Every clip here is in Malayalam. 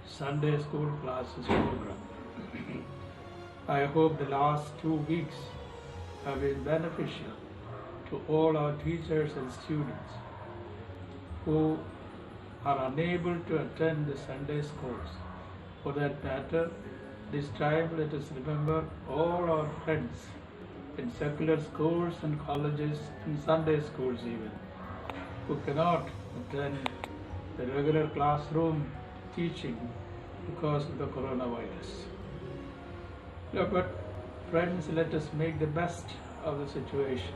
Sunday school classes program. I hope the last 2 weeks have been beneficial to all our teachers and students who are unable to attend the Sunday schools. For that matter, this time let us remember all our friends in secular schools and colleges and Sunday schools even, who cannot attend the regular classroom teaching because of the coronavirus. But friends, let us make the best of the situation.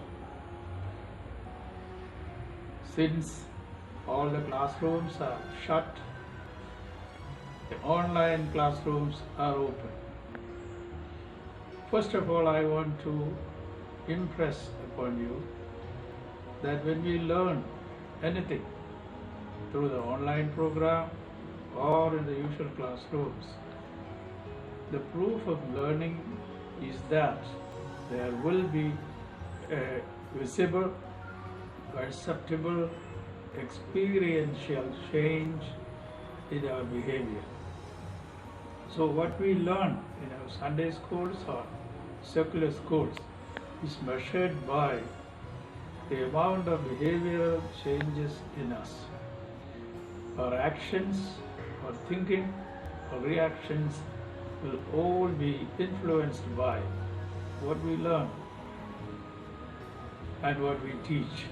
Since all the classrooms are shut, the online classrooms are open. First of all, I want to impress upon you that when we learn anything through the online program or in the usual classrooms, the proof of learning is that there will be a visible, perceptible, experiential change in our behavior. So what we learn in our Sunday schools or secular schools is measured by the amount of behavioral changes in us. Our actions, our thinking, our reactions will all be influenced by what we learn and what we teach.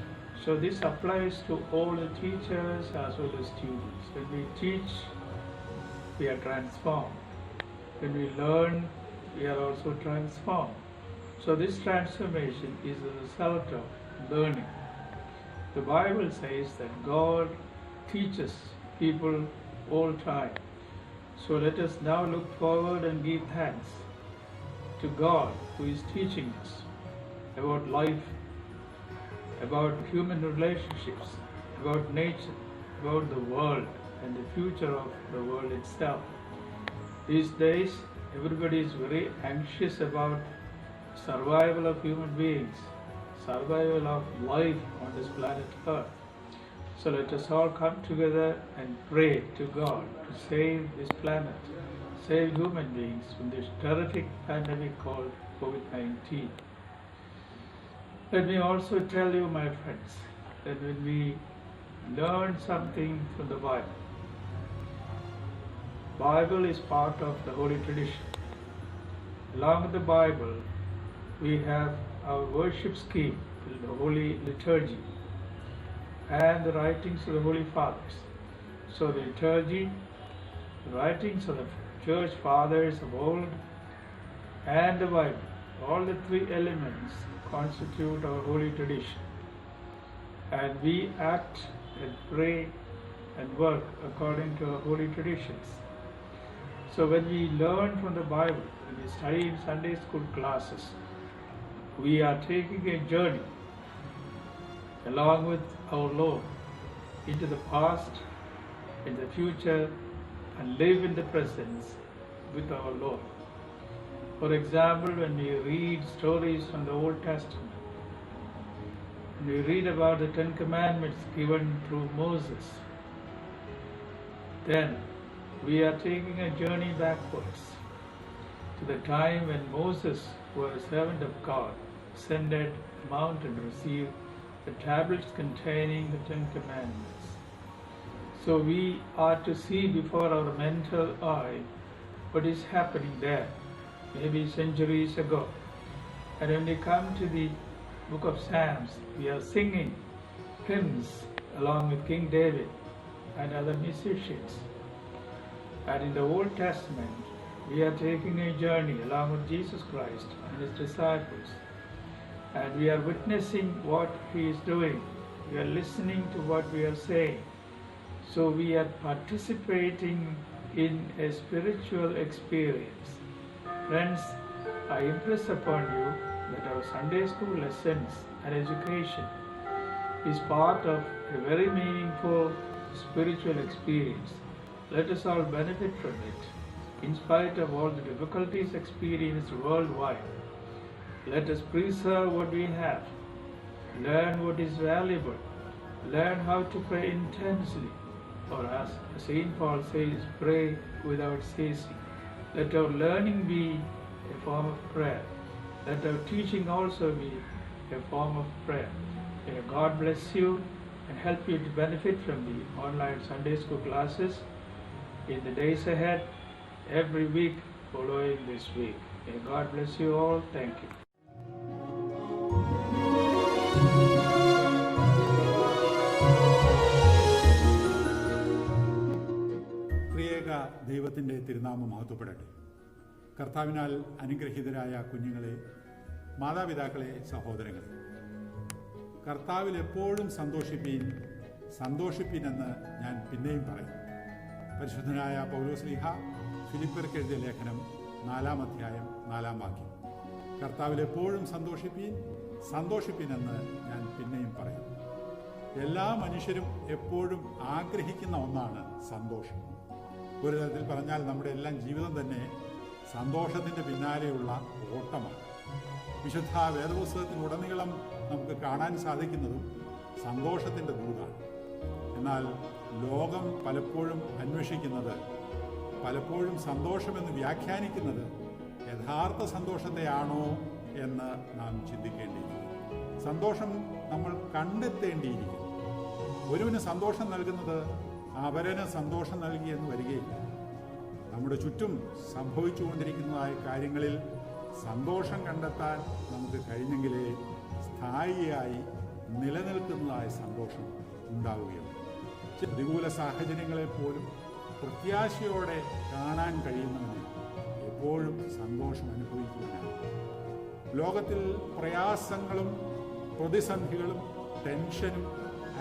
So this applies to all the teachers as well as students. When we teach, we are transformed. When we learn, we are also transformed. So this transformation is the result of learning. The Bible says that God teaches people all time. So let us now look forward and give thanks to God who is teaching us about life, about human relationships, about nature, about the world and the future of the world itself. These days, everybody is very anxious about survival of human beings, survival of life on this planet Earth. So let us all come together and pray to God to save this planet, save human beings from this terrific pandemic called COVID-19. Let me also tell you, my friends, that when we learn something from the Bible is part of the Holy Tradition. Along with the Bible, we have our worship scheme, the Holy Liturgy, and the writings of the Holy Fathers. So the liturgy, the writings of the Church Fathers of old, and the Bible, all the three elements constitute our holy tradition. And we act and pray and work according to our holy traditions. So when we learn from the Bible, when we study in Sunday school classes, we are taking a journey along with our Lord into the past, in the future, and live in the presence with our Lord. For example, when we read stories from the Old Testament, when we read about the Ten Commandments given through Moses, then we are taking a journey backwards to the time when Moses, who was a servant of God, ascended the mountain to receive the tablets containing the Ten Commandments. So we are to see before our mental eye what is happening there, maybe centuries ago. And when we come to the book of Psalms, we are singing hymns along with King David and other musicians. And in the Old Testament, we are taking a journey along with Jesus Christ and his disciples. And we are witnessing what he is doing. We are listening to what we are saying. So we are participating in a spiritual experience. Friends, I impress upon you that our Sunday school lessons and education is part of a very meaningful spiritual experience. Let us all benefit from it, in spite of all the difficulties experienced worldwide. Let us preserve what we have, learn what is valuable, learn how to pray intensely, or as St. Paul says, pray without ceasing. Let our learning be a form of prayer. Let our teaching also be a form of prayer. May God bless you and help you to benefit from the online Sunday school classes in the days ahead, every week following this week. May God bless you all. Thank you. ത്രിയേക ദൈവത്തിൻ്റെ തിരുനാമം മഹത്വപ്പെടട്ടെ. കർത്താവിനാൽ അനുഗ്രഹീതരായ കുഞ്ഞുങ്ങളെ, മാതാപിതാക്കളെ, സഹോദരങ്ങളെ, കർത്താവിൽ എപ്പോഴും സന്തോഷിപ്പീൻ എന്ന് ഞാൻ പിന്നെയും പറയും. പരിശുദ്ധനായ പൗലോസ്ലീഹ ഫിലിപ്പിയർക്ക് എഴുതിയ ലേഖനം 4-ാം അധ്യായം 4-ാം വാക്യം. കർത്താവിൽ എപ്പോഴും സന്തോഷിപ്പീൻ എന്ന് ഞാൻ പിന്നെയും പറയും. എല്ലാ മനുഷ്യരും എപ്പോഴും ആഗ്രഹിക്കുന്ന ഒന്നാണ് സന്തോഷം. ഒരു തരത്തിൽ പറഞ്ഞാൽ നമ്മുടെ എല്ലാം ജീവിതം തന്നെ സന്തോഷത്തിൻ്റെ പിന്നാലെയുള്ള ഓട്ടമാണ്. വിശുദ്ധ വേദപുസ്തകത്തിലുടനീളം നമുക്ക് കാണാൻ സാധിക്കുന്നതും സന്തോഷത്തിൻ്റെ ദൂതാണ്. എന്നാൽ ലോകം പലപ്പോഴും അന്വേഷിക്കുന്നത്, പലപ്പോഴും സന്തോഷമെന്ന് വ്യാഖ്യാനിക്കുന്നത് യഥാർത്ഥ സന്തോഷത്തെയാണോ എന്ന് നാം ചിന്തിക്കേണ്ടിയിരിക്കുന്നു. സന്തോഷം നമ്മൾ കണ്ടെത്തേണ്ടിയിരിക്കുന്നു. ഒരുവന് സന്തോഷം നൽകുന്നത് അവരന് സന്തോഷം നൽകിയെന്ന് വരികയില്ല. നമ്മുടെ ചുറ്റും സംഭവിച്ചുകൊണ്ടിരിക്കുന്നതായ കാര്യങ്ങളിൽ സന്തോഷം കണ്ടെത്താൻ നമുക്ക് കഴിഞ്ഞെങ്കിലേ സ്ഥായിയായി നിലനിൽക്കുന്നതായ സന്തോഷം ഉണ്ടാവുകയുള്ളൂ. പ്രതികൂല സാഹചര്യങ്ങളെപ്പോലും പ്രത്യാശയോടെ കാണാൻ കഴിയുന്നവന് എപ്പോഴും സന്തോഷം അനുഭവിക്കുവാനാണ്. ലോകത്തിൽ പ്രയാസങ്ങളും പ്രതിസന്ധികളും ടെൻഷനും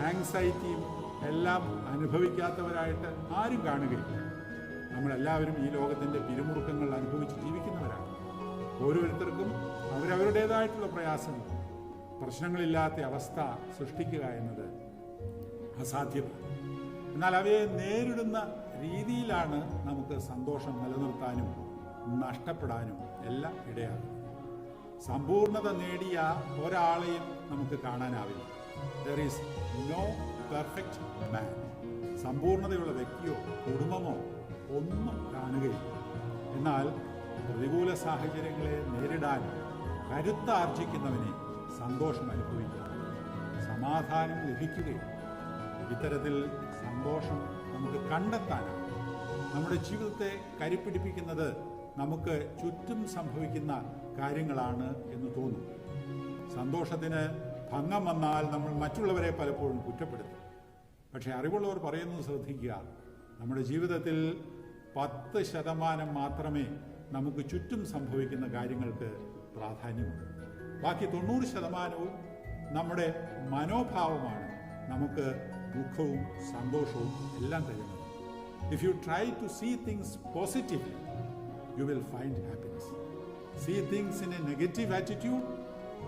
ആങ്സൈറ്റിയും എല്ലാം അനുഭവിക്കാത്തവരായിട്ട് ആരും കാണുകയില്ല. നമ്മളെല്ലാവരും ഈ ലോകത്തിൻ്റെ പിരിമുറുക്കങ്ങൾ അനുഭവിച്ച് ജീവിക്കുന്നവരാണ്. ഓരോരുത്തർക്കും അവരവരുടേതായിട്ടുള്ള പ്രയാസങ്ങൾ, പ്രശ്നങ്ങളില്ലാത്ത അവസ്ഥ സൃഷ്ടിക്കുക എന്നത് അസാധ്യമാണ്. എന്നാൽ അവയെ നേരിടുന്ന രീതിയിലാണ് നമുക്ക് സന്തോഷം നിലനിർത്താനും നഷ്ടപ്പെടാനും എല്ലാം ഇടയാകും. സമ്പൂർണത നേടിയ ഒരാളെയും നമുക്ക് കാണാനാവില്ല. There is no perfect man. സമ്പൂർണതയുള്ള വ്യക്തിയോ കുടുംബമോ ഒന്നും കാണുകയില്ല. എന്നാൽ പ്രതികൂല സാഹചര്യങ്ങളെ നേരിടാൻ കരുത്താർജിക്കുന്നവനെ സന്തോഷം അനുഭവിക്കുക, സമാധാനം ലഭിക്കുകയും ഇത്തരത്തിൽ സന്തോഷം നമുക്ക് കണ്ടെത്താനാണ്. നമ്മുടെ ജീവിതത്തെ കരുപ്പിടിപ്പിക്കുന്നത് നമുക്ക് ചുറ്റും സംഭവിക്കുന്ന കാര്യങ്ങളാണ് എന്ന് തോന്നും. സന്തോഷത്തിന് ഭംഗം വന്നാൽ നമ്മൾ മറ്റുള്ളവരെ പലപ്പോഴും കുറ്റപ്പെടുത്തും. പക്ഷേ അറിവുള്ളവർ പറയുന്നത് ശ്രദ്ധിക്കുക, നമ്മുടെ ജീവിതത്തിൽ 10% മാത്രമേ നമുക്ക് ചുറ്റും സംഭവിക്കുന്ന കാര്യങ്ങൾക്ക് പ്രാധാന്യമുണ്ട്. ബാക്കി 90% നമ്മുടെ മനോഭാവമാണ് നമുക്ക് ദുഃഖവും സന്തോഷവും എല്ലാം തരുന്നത്. If you try to see things positively, you will find happiness. See things in a negative attitude,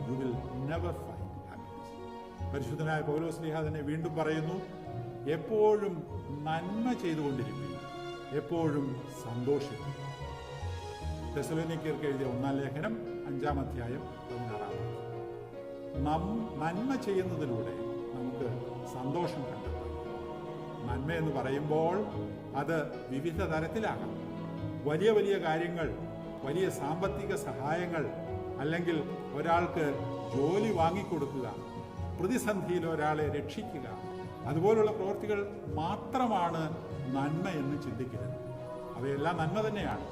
you will never find happiness. പരിശുദ്ധനായ പൗലോസ്ലീഹ തന്നെ വീണ്ടും പറയുന്നു, എപ്പോഴും നന്മ ചെയ്തുകൊണ്ടിരിക്കുക, എപ്പോഴും സന്തോഷിക്കുക. തെസ്സലോനിക്കർക്ക് എഴുതിയ 1-ാം ലേഖനം 5-ാം അധ്യായം 16-ാം വാക്യം. നന്മ ചെയ്യുന്നതിലൂടെ നമുക്ക് സന്തോഷം കണ്ടെത്താം. നന്മ എന്ന് പറയുമ്പോൾ അത് വിവിധ തരത്തിലാകാം. വലിയ വലിയ കാര്യങ്ങൾ, വലിയ സാമ്പത്തിക സഹായങ്ങൾ, അല്ലെങ്കിൽ ഒരാൾക്ക് ജോലി വാങ്ങിക്കൊടുക്കുക, പ്രതിസന്ധിയിൽ ഒരാളെ രക്ഷിക്കുക, അതുപോലുള്ള പ്രവൃത്തികൾ മാത്രമാണ് നന്മ എന്ന് ചിന്തിക്കരുത്. അവയെല്ലാം നന്മ തന്നെയാണ്.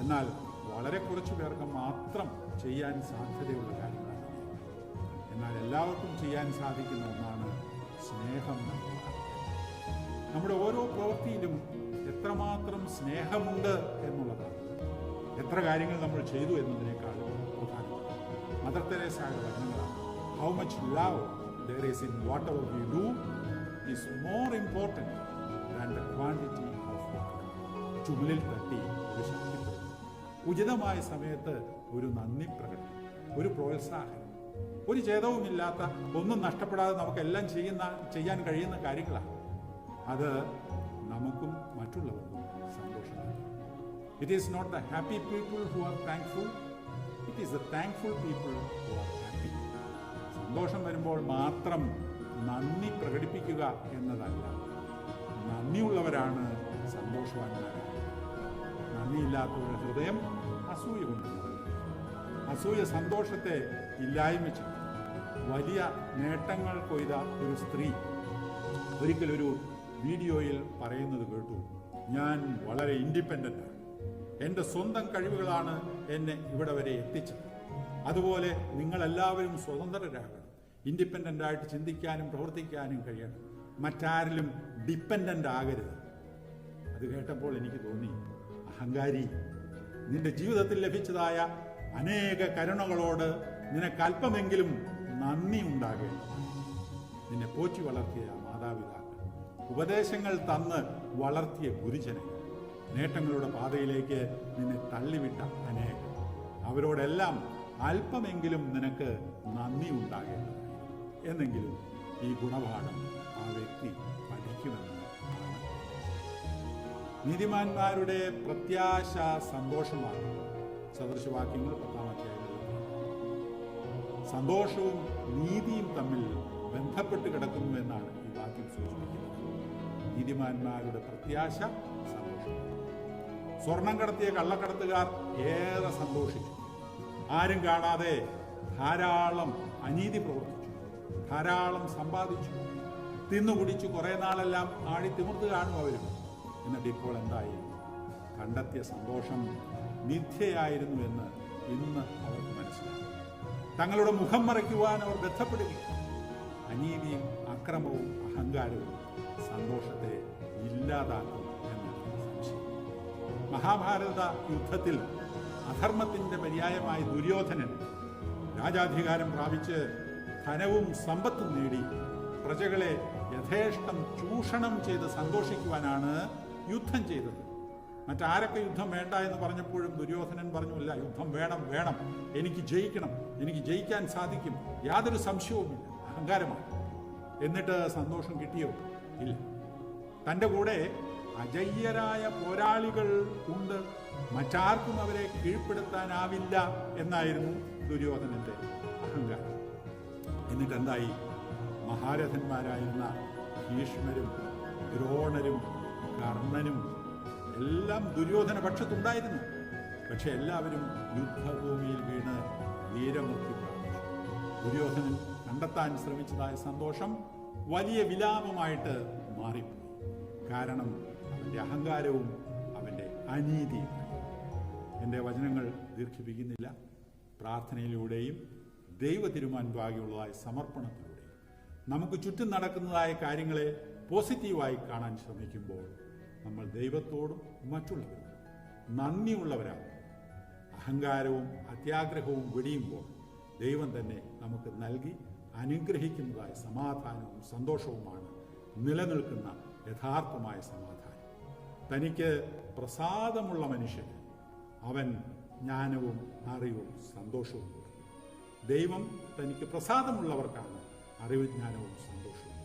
എന്നാൽ വളരെ കുറച്ചു പേർക്ക് മാത്രം ചെയ്യാൻ സാധ്യതയുള്ള കാര്യങ്ങളാണ്. എന്നാൽ എല്ലാവർക്കും ചെയ്യാൻ സാധിക്കുന്ന ഒന്നാണ് സ്നേഹം നൽകുക. നമ്മുടെ ഓരോ പ്രവൃത്തിയിലും എത്രമാത്രം സ്നേഹമുണ്ട് എന്നുള്ളതാണ് എത്ര കാര്യങ്ങൾ നമ്മൾ ചെയ്തു എന്നതിനേക്കാൾ പ്രധാനം. മദർ തെരേസയുടെ വചനങ്ങളാണ്, how much love there is in whatever we do is more important than the quantity of work. ചുമലിൽ തട്ടി ഒരു ശക്തിപ്പെടുത്തും. ഉചിതമായ സമയത്ത് ഒരു നന്ദി പ്രകടനം, ഒരു പ്രോത്സാഹനം, ഒരു ഛേദവുമില്ലാത്ത, ഒന്നും നഷ്ടപ്പെടാതെ നമുക്കെല്ലാം ചെയ്യാൻ കഴിയുന്ന കാര്യങ്ങളാണ്. അത് നമുക്കും മറ്റുള്ളവർക്കും സന്തോഷം നൽകും. It is not the happy people who are thankful, it is the thankful people who are happy. സന്തോഷം വരുമ്പോൾ മാത്രം നന്ദി പ്രകടിപ്പിക്കുക എന്നതല്ല, നന്ദിയുള്ളവരാണ് സന്തോഷവാന്മാരാണ്. നന്ദിയില്ലാത്തവരുടെ ഹൃദയം അസൂയ കൊണ്ട് അസൂയ സന്തോഷത്തെ ഇല്ലായ്മ ചെയ്യും. വലിയ നേട്ടങ്ങൾ കൊയ്ത ഒരു സ്ത്രീ ഒരിക്കലൊരു വീഡിയോയിൽ പറയുന്നത് കേട്ടു, ഞാൻ വളരെ ഇൻഡിപെൻഡൻ്റ് ആണ്, എൻ്റെ സ്വന്തം കഴിവുകളാണ് എന്നെ ഇവിടെ വരെ എത്തിച്ചത്. അതുപോലെ നിങ്ങളെല്ലാവരും സ്വതന്ത്രരാകണം, ഇൻഡിപെൻഡൻ്റ് ആയിട്ട് ചിന്തിക്കാനും പ്രവർത്തിക്കാനും കഴിയണം, മറ്റാരിലും ഡിപ്പെൻഡൻ്റ് ആകരുത്. അത് കേട്ടപ്പോൾ എനിക്ക് തോന്നി, അഹങ്കാരി, നിന്റെ ജീവിതത്തിൽ ലഭിച്ചതായ അനേക കരുണകളോട് നിനക്ക് അല്പമെങ്കിലും നന്ദി ഉണ്ടാകേണ്ടതാണ്. നിന്നെ പോറ്റി വളർത്തിയ മാതാപിതാക്കൾ, ഉപദേശങ്ങൾ തന്ന് വളർത്തിയ ഗുരുജനങ്ങൾ, നേട്ടങ്ങളുടെ പാതയിലേക്ക് നിന്നെ തള്ളിവിട്ട അനേകം, അവരോടെല്ലാം അല്പമെങ്കിലും നിനക്ക് നന്ദി ഉണ്ടാകേണ്ടതാണ്. എന്നെങ്കിലും ഈ ഗുണപാഠം ആ വ്യക്തി പഠിക്കുമെന്ന് ആണ്. നീതിമാന്മാരുടെ പ്രത്യാശ സന്തോഷമാണ്. സദൃശവാക്യങ്ങൾ 10-ാം അധ്യായത്തിൽ സന്തോഷവും നീതിയും തമ്മിൽ ബന്ധപ്പെട്ട് കിടക്കുന്നു എന്നാണ് ഈ വാക്യം സൂചിപ്പിക്കുന്നത്. നീതിമാന്മാരുടെ പ്രത്യാശ സന്തോഷം. സ്വർണം കടത്തിയ കള്ളക്കടത്തുകാർ ഏറെ സന്തോഷിച്ചു. ആരും കാണാതെ ധാരാളം അനീതി പ്രവർത്തിച്ചു, ധാരാളം സമ്പാദിച്ചു, തിന്നുകുടിച്ചു, കുറേ നാളെല്ലാം ആഴി തിമിർത്ത് കാണും അവരും. എന്നിട്ട് ഇപ്പോൾ എന്തായി? കണ്ടെത്തിയ സന്തോഷം മിഥ്യയായിരുന്നു എന്ന് ഇന്ന് അവർക്ക് മനസ്സിലായി. തങ്ങളുടെ മുഖം മറയ്ക്കുവാൻ അവർ ബന്ധപ്പെടുകയാണ്. അനീതിയും അക്രമവും അഹങ്കാരവും സന്തോഷത്തെ ഇല്ലാതാക്കും എന്നാണ് സംശയം. മഹാഭാരത യുദ്ധത്തിൽ അധർമ്മത്തിൻ്റെ പര്യായമായി ദുര്യോധനൻ രാജാധികാരം പ്രാപിച്ച് ധനവും സമ്പത്തും നേടി പ്രജകളെ യഥേഷ്ടം ചൂഷണം ചെയ്ത് സന്തോഷിക്കുവാനാണ് യുദ്ധം ചെയ്തത്. മറ്റാരൊക്കെ യുദ്ധം വേണ്ട എന്ന് പറഞ്ഞപ്പോഴും ദുര്യോധനൻ പറഞ്ഞില്ല, യുദ്ധം വേണം, വേണം, എനിക്ക് ജയിക്കണം, എനിക്ക് ജയിക്കാൻ സാധിക്കും, യാതൊരു സംശയവുമില്ല. അഹങ്കാരമാണ്. എന്നിട്ട് സന്തോഷം കിട്ടിയോ? ഇല്ല. തൻ്റെ കൂടെ അജയ്യരായ പോരാളികൾ ഉണ്ട്, മറ്റാർക്കും അവരെ കീഴ്പ്പെടുത്താനാവില്ല എന്നായിരുന്നു ദുര്യോധനന്റെ അഹങ്കാരം. എന്നിട്ട് എന്തായി? മഹാരഥന്മാരായിരുന്ന ഭീഷ്മരും ദ്രോണരും കർണനും എല്ലാം ദുര്യോധന പക്ഷത്തുണ്ടായിരുന്നു. പക്ഷെ എല്ലാവരും യുദ്ധഭൂമിയിൽ വീണ് വീരമൃത്യു പ്രാപിച്ചു. ദുര്യോധനൻ കണ്ടെത്താൻ ശ്രമിച്ചതായ സന്തോഷം വലിയ വിലാപമായിട്ട് മാറിപ്പോയി. കാരണം അവൻ്റെ അഹങ്കാരവും അവൻ്റെ അനീതിയും. എൻ്റെ വചനങ്ങൾ ദീർഘിപ്പിക്കുന്നില്ല. പ്രാർത്ഥനയിലൂടെയും ദൈവ തിരുമുൻപാകെയുള്ളതായ സമർപ്പണത്തിലൂടെയും നമുക്ക് ചുറ്റും നടക്കുന്നതായ കാര്യങ്ങളെ പോസിറ്റീവായി കാണാൻ ശ്രമിക്കുമ്പോൾ നമ്മൾ ദൈവത്തോടും മറ്റുള്ളവരോടും നന്ദിയുള്ളവരാകും. അഹങ്കാരവും അത്യാഗ്രഹവും വെടിയുമ്പോൾ ദൈവം തന്നെ നമുക്ക് നൽകി അനുഗ്രഹിക്കുന്നതായ സമാധാനവും സന്തോഷവുമാണ് നിലനിൽക്കുന്ന യഥാർത്ഥമായ സമാധാനം. തനിക്ക് പ്രസാദമുള്ള മനുഷ്യന് അവൻ ജ്ഞാനവും അറിവും സന്തോഷവും കൊടുക്കും. ദൈവം തനിക്ക് പ്രസാദമുള്ളവർക്കാണ് അറിവ്, ജ്ഞാനവും സന്തോഷവും.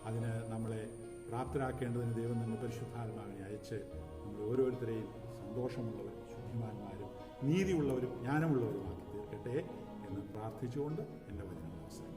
അതിന് നമ്മളെ പ്രാപ്തരാക്കേണ്ടതിന് ദൈവം നമ്മൾ പരിശുദ്ധാത്മാവിനെ അയച്ച് നമ്മൾ ഓരോരുത്തരെയും സന്തോഷമുള്ളവരും ശുദ്ധിമാന്മാരും നീതിയുള്ളവരും ജ്ഞാനമുള്ളവരുമാക്കി തീർക്കട്ടെ എന്ന് പ്രാർത്ഥിച്ചുകൊണ്ട് എൻ്റെ വചനം അവസാനിക്കും.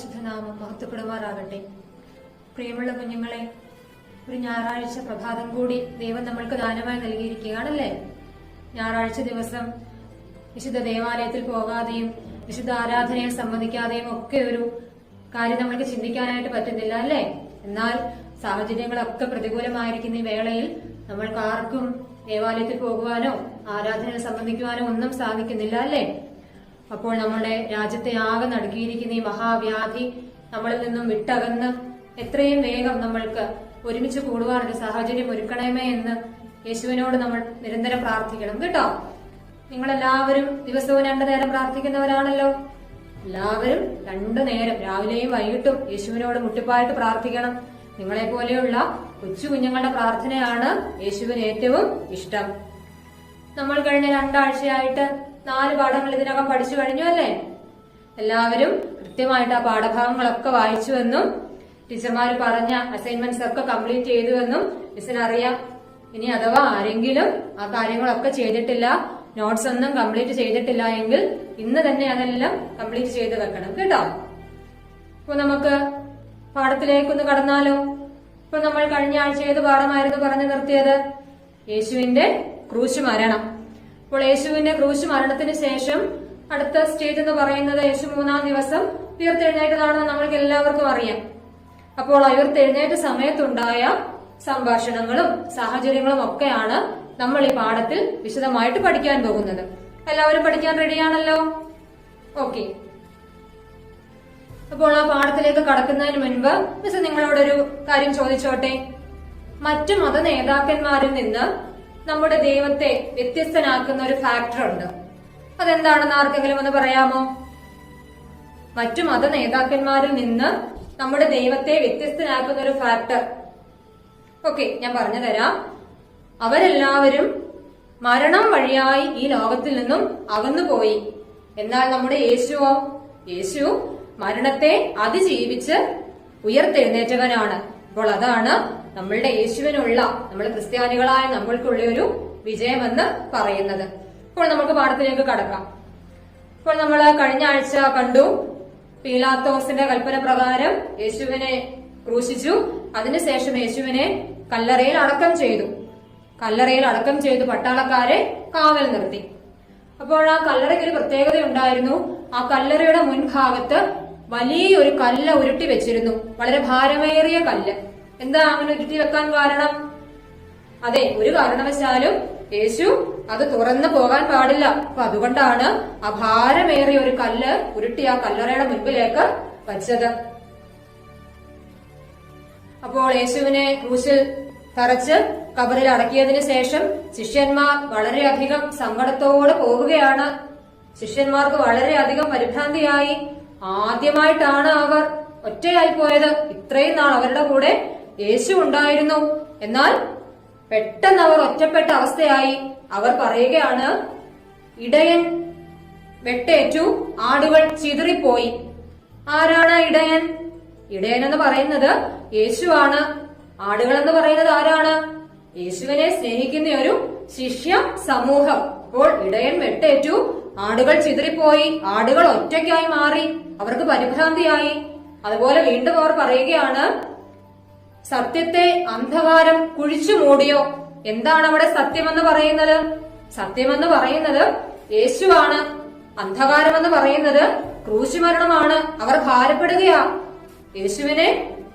പരിശുദ്ധ നാമം മഹത്വപ്പെടുമാറാകട്ടെ. പ്രിയമുള്ള കുഞ്ഞുങ്ങളെ, ഒരു ഞായറാഴ്ച പ്രഭാതം കൂടി ദൈവം നമ്മൾക്ക് ദാനമായി നൽകിയിരിക്കുകയാണല്ലേ. ഞായറാഴ്ച ദിവസം വിശുദ്ധ ദേവാലയത്തിൽ പോകാതെയും വിശുദ്ധ ആരാധനയിൽ സംബന്ധിക്കാതെയും ഒക്കെ ഒരു കാര്യം നമ്മൾക്ക് ചിന്തിക്കാനായിട്ട് പറ്റുന്നില്ല അല്ലേ. എന്നാൽ സാഹചര്യങ്ങളൊക്കെ പ്രതികൂലമായിരിക്കുന്ന ഈ വേളയിൽ നമ്മൾക്ക് ആർക്കും ദേവാലയത്തിൽ പോകുവാനോ ആരാധനയിൽ സംബന്ധിക്കുവാനോ ഒന്നും സാധിക്കുന്നില്ല അല്ലേ. അപ്പോൾ നമ്മുടെ രാജ്യത്തെ ആകെ നടുക്കിയിരിക്കുന്ന ഈ മഹാവ്യാധി നമ്മളിൽ നിന്നും വിട്ടകന്ന് എത്രയും വേഗം നമ്മൾക്ക് ഒരുമിച്ച് കൂടുവാനൊരു സാഹചര്യം ഒരുക്കണമേ എന്ന് യേശുവിനോട് നമ്മൾ നിരന്തരം പ്രാർത്ഥിക്കണം കേട്ടോ. നിങ്ങളെല്ലാവരും ദിവസവും 2 നേരം പ്രാർത്ഥിക്കുന്നവരാണല്ലോ. എല്ലാവരും 2 നേരം, രാവിലെയും വൈകിട്ടും യേശുവിനോട് മുട്ടിപ്പായിട്ട് പ്രാർത്ഥിക്കണം. നിങ്ങളെ പോലെയുള്ള കൊച്ചു കുഞ്ഞുങ്ങളുടെ പ്രാർത്ഥനയാണ് യേശുവിന് ഏറ്റവും ഇഷ്ടം. നമ്മൾ കഴിഞ്ഞ 2 ആഴ്ചയായിട്ട് 4 പാഠങ്ങൾ ഇതിനകം പഠിച്ചു കഴിഞ്ഞു അല്ലേ. എല്ലാവരും കൃത്യമായിട്ട് ആ പാഠഭാഗങ്ങളൊക്കെ വായിച്ചുവെന്നും ടീച്ചർമാർ പറഞ്ഞ അസൈൻമെന്റ്സ് ഒക്കെ കംപ്ലീറ്റ് ചെയ്തുവെന്നും മിസ്സിനറിയാം. ഇനി അഥവാ ആരെങ്കിലും ആ കാര്യങ്ങളൊക്കെ ചെയ്തിട്ടില്ല, നോട്ട്സ് ഒന്നും കംപ്ലീറ്റ് ചെയ്തിട്ടില്ല എങ്കിൽ ഇന്ന് തന്നെ അതെല്ലാം കംപ്ലീറ്റ് ചെയ്ത് വെക്കണം കേട്ടോ. ഇപ്പൊ നമുക്ക് പാഠത്തിലേക്കൊന്ന് കടന്നാലോ. ഇപ്പൊ നമ്മൾ കഴിഞ്ഞ ആഴ്ച ഏത് പാഠമായിരുന്നു പറഞ്ഞു നിർത്തിയത്? യേശുവിന്റെ ക്രൂശ് മരണം. അപ്പോൾ യേശുവിന്റെ ക്രൂശ് മരണത്തിന് ശേഷം അടുത്ത സ്റ്റേജ് എന്ന് പറയുന്നത് യേശു 3-ാം ദിവസം ഉയർത്തെഴുന്നേറ്റതാണെന്ന് നമ്മൾക്ക് എല്ലാവർക്കും അറിയാം. അപ്പോൾ ഉയർത്തെഴുന്നേറ്റ സമയത്തുണ്ടായ സംഭാഷണങ്ങളും സാഹചര്യങ്ങളും ഒക്കെയാണ് നമ്മൾ ഈ പാഠത്തിൽ വിശദമായിട്ട് പഠിക്കാൻ പോകുന്നത്. എല്ലാവരും പഠിക്കാൻ റെഡിയാണല്ലോ? ഓക്കെ. അപ്പോൾ ആ പാഠത്തിലേക്ക് കടക്കുന്നതിന് മുൻപ് മിസ് നിങ്ങളോടൊരു കാര്യം ചോദിച്ചോട്ടെ. മറ്റു മത നേതാക്കന്മാരിൽ നിന്ന് നമ്മുടെ ദൈവത്തെ വ്യത്യസ്തനാക്കുന്ന ഒരു ഫാക്ടർ ഉണ്ട്. അതെന്താണെന്ന് ആർക്കെങ്കിലും ഒന്ന് പറയാമോ? മറ്റു മത നേതാക്കന്മാരിൽ നിന്ന് നമ്മുടെ ദൈവത്തെ വ്യത്യസ്തനാക്കുന്ന ഒരു ഫാക്ടർ. ഓക്കെ, ഞാൻ പറഞ്ഞു തരാം. അവരെല്ലാവരും മരണം വഴിയായി ഈ ലോകത്തിൽ നിന്നും അകന്നുപോയി. എന്നാൽ നമ്മുടെ യേശു മരണത്തെ അതിജീവിച്ച് ഉയർത്തെഴുന്നേറ്റവനാണ്. അപ്പോൾ അതാണ് നമ്മളുടെ യേശുവിനുള്ള, നമ്മൾ ക്രിസ്ത്യാനികളായ നമ്മൾക്കുള്ള ഒരു വിജയമെന്ന് പറയുന്നത്. ഇപ്പോൾ നമുക്ക് പാഠത്തിലേക്ക് കടക്കാം. ഇപ്പോൾ നമ്മൾ കഴിഞ്ഞ ആഴ്ച കണ്ടു, പീലാത്തോസിന്റെ കൽപ്പന പ്രകാരം യേശുവിനെ ക്രൂശിച്ചു. അതിനുശേഷം യേശുവിനെ കല്ലറയിൽ അടക്കം ചെയ്തു പട്ടാളക്കാരെ കാവൽ നിർത്തി. അപ്പോൾ ആ കല്ലറയ്ക്ക് ഒരു പ്രത്യേകത ഉണ്ടായിരുന്നു. ആ കല്ലറയുടെ മുൻഭാഗത്ത് വലിയൊരു കല്ല് ഉരുട്ടി വെച്ചിരുന്നു, വളരെ ഭാരമേറിയ കല്ല്. എന്താ അങ്ങനെ ഉരുട്ടി വെക്കാൻ കാരണം? അതെ, ഒരു കാരണവശാലും യേശു അത് തുറന്നു പോകാൻ പാടില്ല. അപ്പൊ അതുകൊണ്ടാണ് ആ ഭാരമേറിയ ഒരു കല്ല് ഉരുട്ടി ആ കല്ലറയുടെ മുൻപിലേക്ക് വച്ചത്. അപ്പോൾ യേശുവിനെ ക്രൂശിൽ തറച്ച് കബറിൽ അടക്കിയതിനു ശേഷം ശിഷ്യന്മാർ വളരെയധികം സങ്കടത്തോടെ പോകുകയാണ്. ശിഷ്യന്മാർക്ക് വളരെയധികം പരിഭ്രാന്തിയായി. ആദ്യമായിട്ടാണ് അവർ ഒറ്റയായി പോയത്. ഇത്രയും നാൾ അവരുടെ കൂടെ യേശു ഉണ്ടായിരുന്നു. എന്നാൽ പെട്ടെന്ന് അവർ ഒറ്റപ്പെട്ട അവസ്ഥയായി. അവർ പറയുകയാണ്, ഇടയൻ വെട്ടേറ്റു, ആടുകൾ ചിതറിപ്പോയി. ആരാണ് ഇടയൻ? ഇടയൻ എന്ന് പറയുന്നത് യേശുവാണ്. ആടുകൾ എന്ന് പറയുന്നത് ആരാണ്? യേശുവിനെ സ്നേഹിക്കുന്ന ഒരു ശിഷ്യ സമൂഹം. അപ്പോൾ ഇടയൻ വെട്ടേറ്റു, ആടുകൾ ചിതറിപ്പോയി, ആടുകൾ ഒറ്റയ്ക്കായി മാറി. അവർക്ക് പരിഭ്രാന്തിയായി. അതുപോലെ വീണ്ടും അവർ പറയുകയാണ്, സത്യത്തെ അന്ധകാരം കുഴിച്ചു മൂടിയോ. എന്താണ് അവിടെ സത്യമെന്ന് പറയുന്നത്? സത്യമെന്ന് പറയുന്നത് യേശുവാണ്. അന്ധകാരമെന്ന് പറയുന്നത് ക്രൂശ് മരണമാണ്. അവർ ഭാരപ്പെടുകയാ. യേശുവിനെ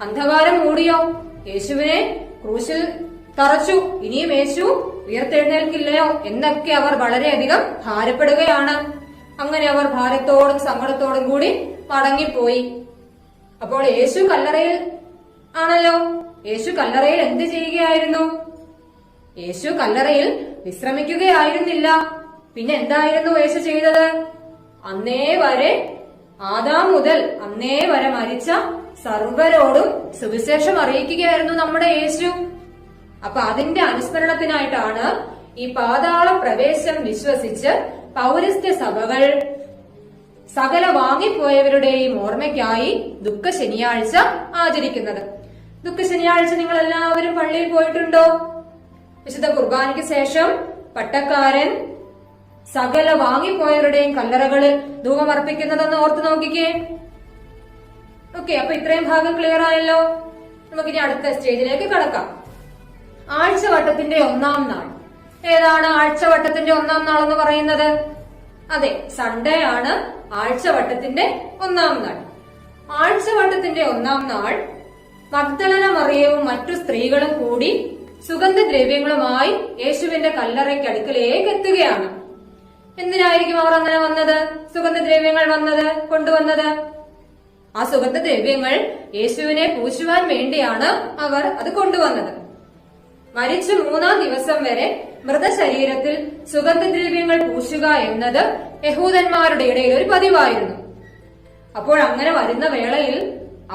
അന്ധകാരം മൂടിയോ, യേശുവിനെ ക്രൂശിൽ തറച്ചു, ഇനിയും യേശു ഉയർത്തെഴുന്നേൽക്കില്ലയോ എന്നൊക്കെ അവർ വളരെയധികം ഭാരപ്പെടുകയാണ്. അങ്ങനെ അവർ ഭാരത്തോടും സങ്കടത്തോടും കൂടി മടങ്ങിപ്പോയി. അപ്പോൾ യേശു കല്ലറയിൽ ആണല്ലോ. യേശു കല്ലറയിൽ എന്ത് ചെയ്യുകയായിരുന്നു? യേശു കല്ലറയിൽ വിശ്രമിക്കുകയായിരുന്നില്ല. പിന്നെ എന്തായിരുന്നു യേശു ചെയ്തത്? അന്നേ വരെ, ആദാം മുതൽ അന്നേ വരെ മരിച്ച സർവരോടും സുവിശേഷം അറിയിക്കുകയായിരുന്നു നമ്മുടെ യേശു. അപ്പൊ അതിന്റെ അനുസ്മരണത്തിനായിട്ടാണ് ഈ പാതാള പ്രവേശം വിശ്വസിച്ച് പൗരസ്ത്യ സഭകൾ സകല വാങ്ങിപ്പോയവരുടെയും ഓർമ്മയ്ക്കായി ദുഃഖ ശനിയാഴ്ച ആചരിക്കുന്നത്. ദുഃഖ ശനിയാഴ്ച നിങ്ങൾ എല്ലാവരും പള്ളിയിൽ പോയിട്ടുണ്ടോ? വിശുദ്ധ കുർബാനയ്ക്ക് ശേഷം പട്ടക്കാരൻ സകല വാങ്ങിപ്പോയവരുടെയും കല്ലറകളിൽ ധൂപമർപ്പിക്കുന്നതെന്ന് ഓർത്തു നോക്കിക്കേ. ഓക്കെ, അപ്പൊ ഇത്രയും ഭാഗം ക്ലിയർ ആയല്ലോ. നമുക്കിനി അടുത്ത സ്റ്റേജിലേക്ക് കടക്കാം. ആഴ്ചവട്ടത്തിന്റെ ഒന്നാം നാൾ. ഏതാണ് ആഴ്ചവട്ടത്തിന്റെ ഒന്നാം നാൾ എന്ന് പറയുന്നത്? അതെ, സൺഡേ ആണ് ആഴ്ചവട്ടത്തിന്റെ ഒന്നാം നാൾ. ആഴ്ചവട്ടത്തിന്റെ ഒന്നാം നാൾ മഗ്ദലന മറിയവും മറ്റു സ്ത്രീകളും കൂടി സുഗന്ധദ്രവ്യങ്ങളുമായി യേശുവിന്റെ കല്ലറയ്ക്ക് അടുക്കലേക്ക് എത്തുകയാണ്. എന്തിനായിരിക്കും അവർ അങ്ങനെ വന്നത്? സുഗന്ധദ്രവ്യങ്ങൾ കൊണ്ടുവന്നത്? ആ സുഗന്ധദ്രവ്യങ്ങൾ യേശുവിനെ പൂശുവാൻ വേണ്ടിയാണ് അവർ അത് കൊണ്ടുവന്നത്. മരിച്ച 3-ാം ദിവസം വരെ മൃതശരീരത്തിൽ സുഗന്ധദ്രവ്യങ്ങൾ പൂശുക എന്നത് യഹൂദന്മാരുടെ ഇടയിൽ ഒരു പതിവായിരുന്നു. അപ്പോൾ അങ്ങനെ വരുന്ന വേളയിൽ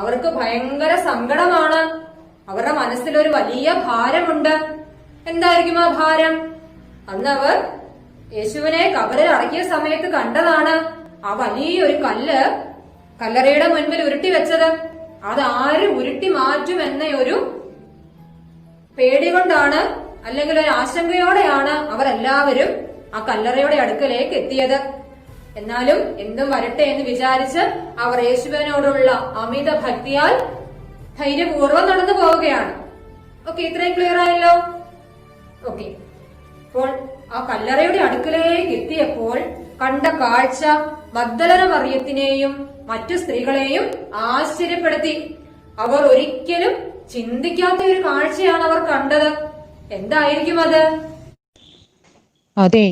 അവർക്ക് ഭയങ്കര സങ്കടമാണ്. അവരുടെ മനസ്സിൽ ഒരു വലിയ ഭാരമുണ്ട്. എന്തായിരിക്കും ആ ഭാരം? അന്ന് അവർ യേശുവിനെ കബറിൽ അടക്കിയ സമയത്ത് കണ്ടതാണ് ആ വലിയൊരു കല്ലറയുടെ മുൻപിൽ ഉരുട്ടി വെച്ചത്. അത് ആര് ഉരുട്ടി മാറ്റുമെന്ന ഒരു പേടി കൊണ്ടാണ്, അല്ലെങ്കിൽ ഒരു ആശങ്കയോടെയാണ് അവരെല്ലാവരും ആ കല്ലറയുടെ അടുക്കലേക്ക് എത്തിയത്. എന്നാലും എന്തും വരട്ടെ എന്ന് വിചാരിച്ച് അവർ യേശുവിനോടുള്ള അമിത ഭക്തിയാൽ ധൈര്യപൂർവ്വം നടന്നു പോവുകയാണ്. ഓക്കെ, ഇത്രയും ക്ലിയർ ആയല്ലോ. ഓക്കെ, അപ്പോൾ ആ കല്ലറയുടെ അടുക്കലേക്ക് എത്തിയപ്പോൾ കണ്ട കാഴ്ച മഗ്ദലന മറിയത്തിനെയും മറ്റു സ്ത്രീകളെയും ആശ്ചര്യപ്പെടുത്തി. അവർ ഒരിക്കലും ചിന്തിക്കാത്ത ഒരു കാഴ്ചയാണ് അവർ കണ്ടത്. എന്തായിരിക്കും അത്? അതെ,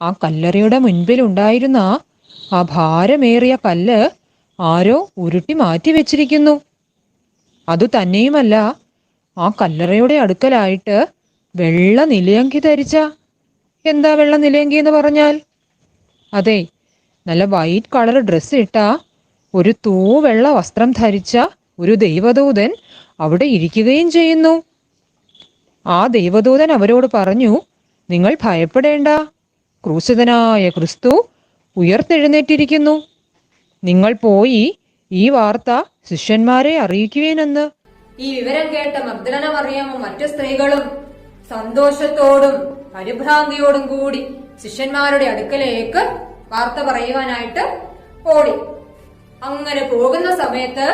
ആ കല്ലറയുടെ മുൻപിലുണ്ടായിരുന്ന ആ ഭാരമേറിയ കല്ല് ആരോ ഉരുട്ടി മാറ്റി വെച്ചിരിക്കുന്നു. അതു തന്നെയുമല്ല, ആ കല്ലറയുടെ അടുക്കലായിട്ട് വെള്ള നിലയങ്കി ധരിച്ച, എന്താ വെള്ള നിലയങ്കി എന്ന് പറഞ്ഞാൽ? അതെ, നല്ല വൈറ്റ് കളർ ഡ്രസ്സ് ഇട്ട ഒരു തൂവെള്ള വസ്ത്രം ധരിച്ച ഒരു ദൈവദൂതൻ അവിടെ ഇരിക്കുകയും ചെയ്യുന്നു. ആ ദൈവദൂതൻ അവരോട് പറഞ്ഞു, നിങ്ങൾ ഭയപ്പെടേണ്ട, ക്രൂശിതനായ ക്രിസ്തു ഉയർത്തെഴുന്നേറ്റിരിക്കുന്നു. നിങ്ങൾ പോയി ഈ വാർത്ത ശിഷ്യന്മാരെ അറിയിക്കുവേനെന്ന്. ഈ വിവരം കേട്ട മഗ്ദലന മറിയമും മറ്റു സ്ത്രീകളും സന്തോഷത്തോടും പരിഭ്രാന്തിയോടും കൂടി ശിഷ്യന്മാരുടെ അടുക്കലേക്ക് വാർത്ത പറയുവാനായിട്ട് ഓടി. അങ്ങനെ പോകുന്ന സമയത്ത്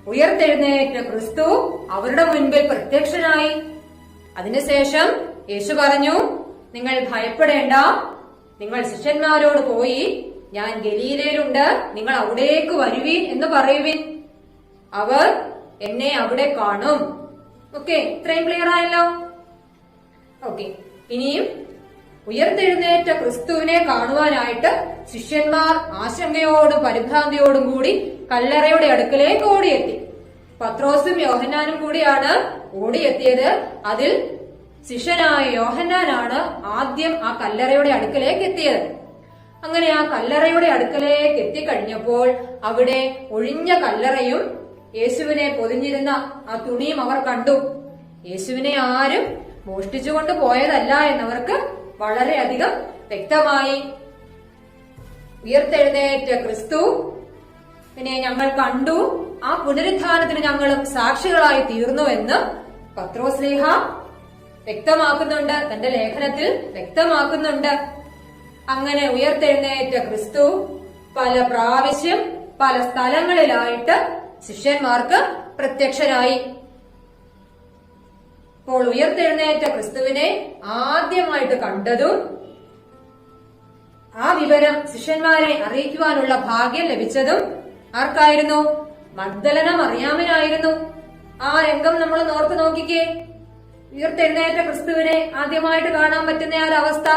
ഉയർത്തെഴുന്നേറ്റ ക്രിസ്തു അവരുടെ മുൻപിൽ പ്രത്യക്ഷനായി. അതിനുശേഷം യേശു പറഞ്ഞു, നിങ്ങൾ ഭയപ്പെടേണ്ട, നിങ്ങൾ ശിഷ്യന്മാരോട് പോയി ഞാൻ ഗലീലയിലുണ്ട്, നിങ്ങൾ അവിടേക്ക് വരുവീൻ എന്ന് പറയുവിൻ, അവർ എന്നെ അവിടെ കാണും. ഓക്കെ, ഇത്രയും ക്ലിയർ ആയല്ലോ. ഓക്കെ, ഇനിയും ഉയർത്തെഴുന്നേറ്റ ക്രിസ്തുവിനെ കാണുവാനായിട്ട് ശിഷ്യന്മാർ ആശങ്കയോടും പരിഭ്രാന്തിയോടും കൂടി കല്ലറയുടെ അടുക്കലേക്ക് ഓടിയെത്തി. പത്രോസും യോഹന്നാനും കൂടിയാണ് ഓടിയെത്തിയത്. അതിൽ ശിഷ്യനായ യോഹന്നാനാണ് ആദ്യം ആ കല്ലറയുടെ അടുക്കലേക്ക് എത്തിയത്. അങ്ങനെ ആ കല്ലറയുടെ അടുക്കലേക്ക് എത്തിക്കഴിഞ്ഞപ്പോൾ അവിടെ ഒഴിഞ്ഞ കല്ലറയും യേശുവിനെ പൊതിഞ്ഞിരുന്ന ആ തുണിയും അവർ കണ്ടു. യേശുവിനെ ആരും മോഷ്ടിച്ചുകൊണ്ട് പോയതല്ല എന്നവർക്ക് വളരെയധികം വ്യക്തമായി. ഉയർത്തെഴുന്നേറ്റ ക്രിസ്തു പിന്നെ ഞങ്ങൾ കണ്ടു, ആ പുനരുത്ഥാനത്തിന് ഞങ്ങളും സാക്ഷികളായി തീർന്നു എന്ന് പത്രോസ്ലീഹ വ്യക്തമാക്കുന്നുണ്ട്, തന്റെ ലേഖനത്തിൽ വ്യക്തമാക്കുന്നുണ്ട്. അങ്ങനെ ഉയർത്തെഴുന്നേറ്റ ക്രിസ്തു പല പ്രാവശ്യം പല സ്ഥലങ്ങളിലായിട്ട് ശിഷ്യന്മാർക്ക് പ്രത്യക്ഷനായി. അപ്പോൾ ഉയർത്തെഴുന്നേറ്റ ക്രിസ്തുവിനെ ആദ്യമായിട്ട് കണ്ടതും ആ വിവരം ശിഷ്യന്മാരെ അറിയിക്കുവാനുള്ള ഭാഗ്യം ലഭിച്ചതും ആർക്കായിരുന്നു? മഗ്ദലന മറിയാമിനായിരുന്നു. ആ രംഗം നമ്മൾ ഓർത്ത് നോക്കിക്കേ. ഉയർത്തെഴുന്നേറ്റ ക്രിസ്തുവിനെ ആദ്യമായിട്ട് കാണാൻ പറ്റുന്ന ആ ഒരു അവസ്ഥ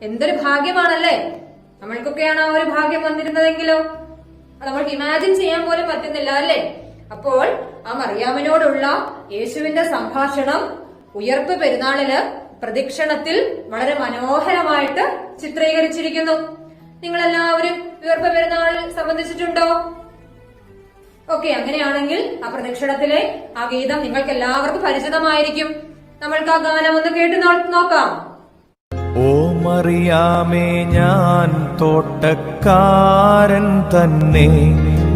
എന്തൊരു ഭാഗ്യമാണല്ലേ. നമ്മൾക്കൊക്കെയാണ് ആ ഒരു ഭാഗ്യം വന്നിരുന്നതെങ്കിലോ നമ്മൾക്ക് ഇമാജിൻ ചെയ്യാൻ പോലും പറ്റുന്നില്ല അല്ലേ. അപ്പോൾ ആ മറിയാമിനോടുള്ള യേശുവിന്റെ സംഭാഷണം ഉയർപ്പ് പെരുന്നാളില് പ്രദക്ഷിണത്തിൽ വളരെ മനോഹരമായിട്ട് ചിത്രീകരിച്ചിരിക്കുന്നു. നിങ്ങളെല്ലാവരും ഉയർപ്പ് പെരുന്നാളിൽ സംബന്ധിച്ചിട്ടുണ്ടോ? ഓക്കെ, അങ്ങനെയാണെങ്കിൽ ആ പ്രദക്ഷിണത്തിലെ ആ ഗീതം നിങ്ങൾക്ക് എല്ലാവർക്കും പരിചിതമായിരിക്കും. നമ്മൾക്ക് ആ ഗാനം ഒന്ന് കേട്ട് നോക്കാം. ഓ മറിയാമേ, ഞാൻ തോട്ടക്കാരൻ തന്നെ,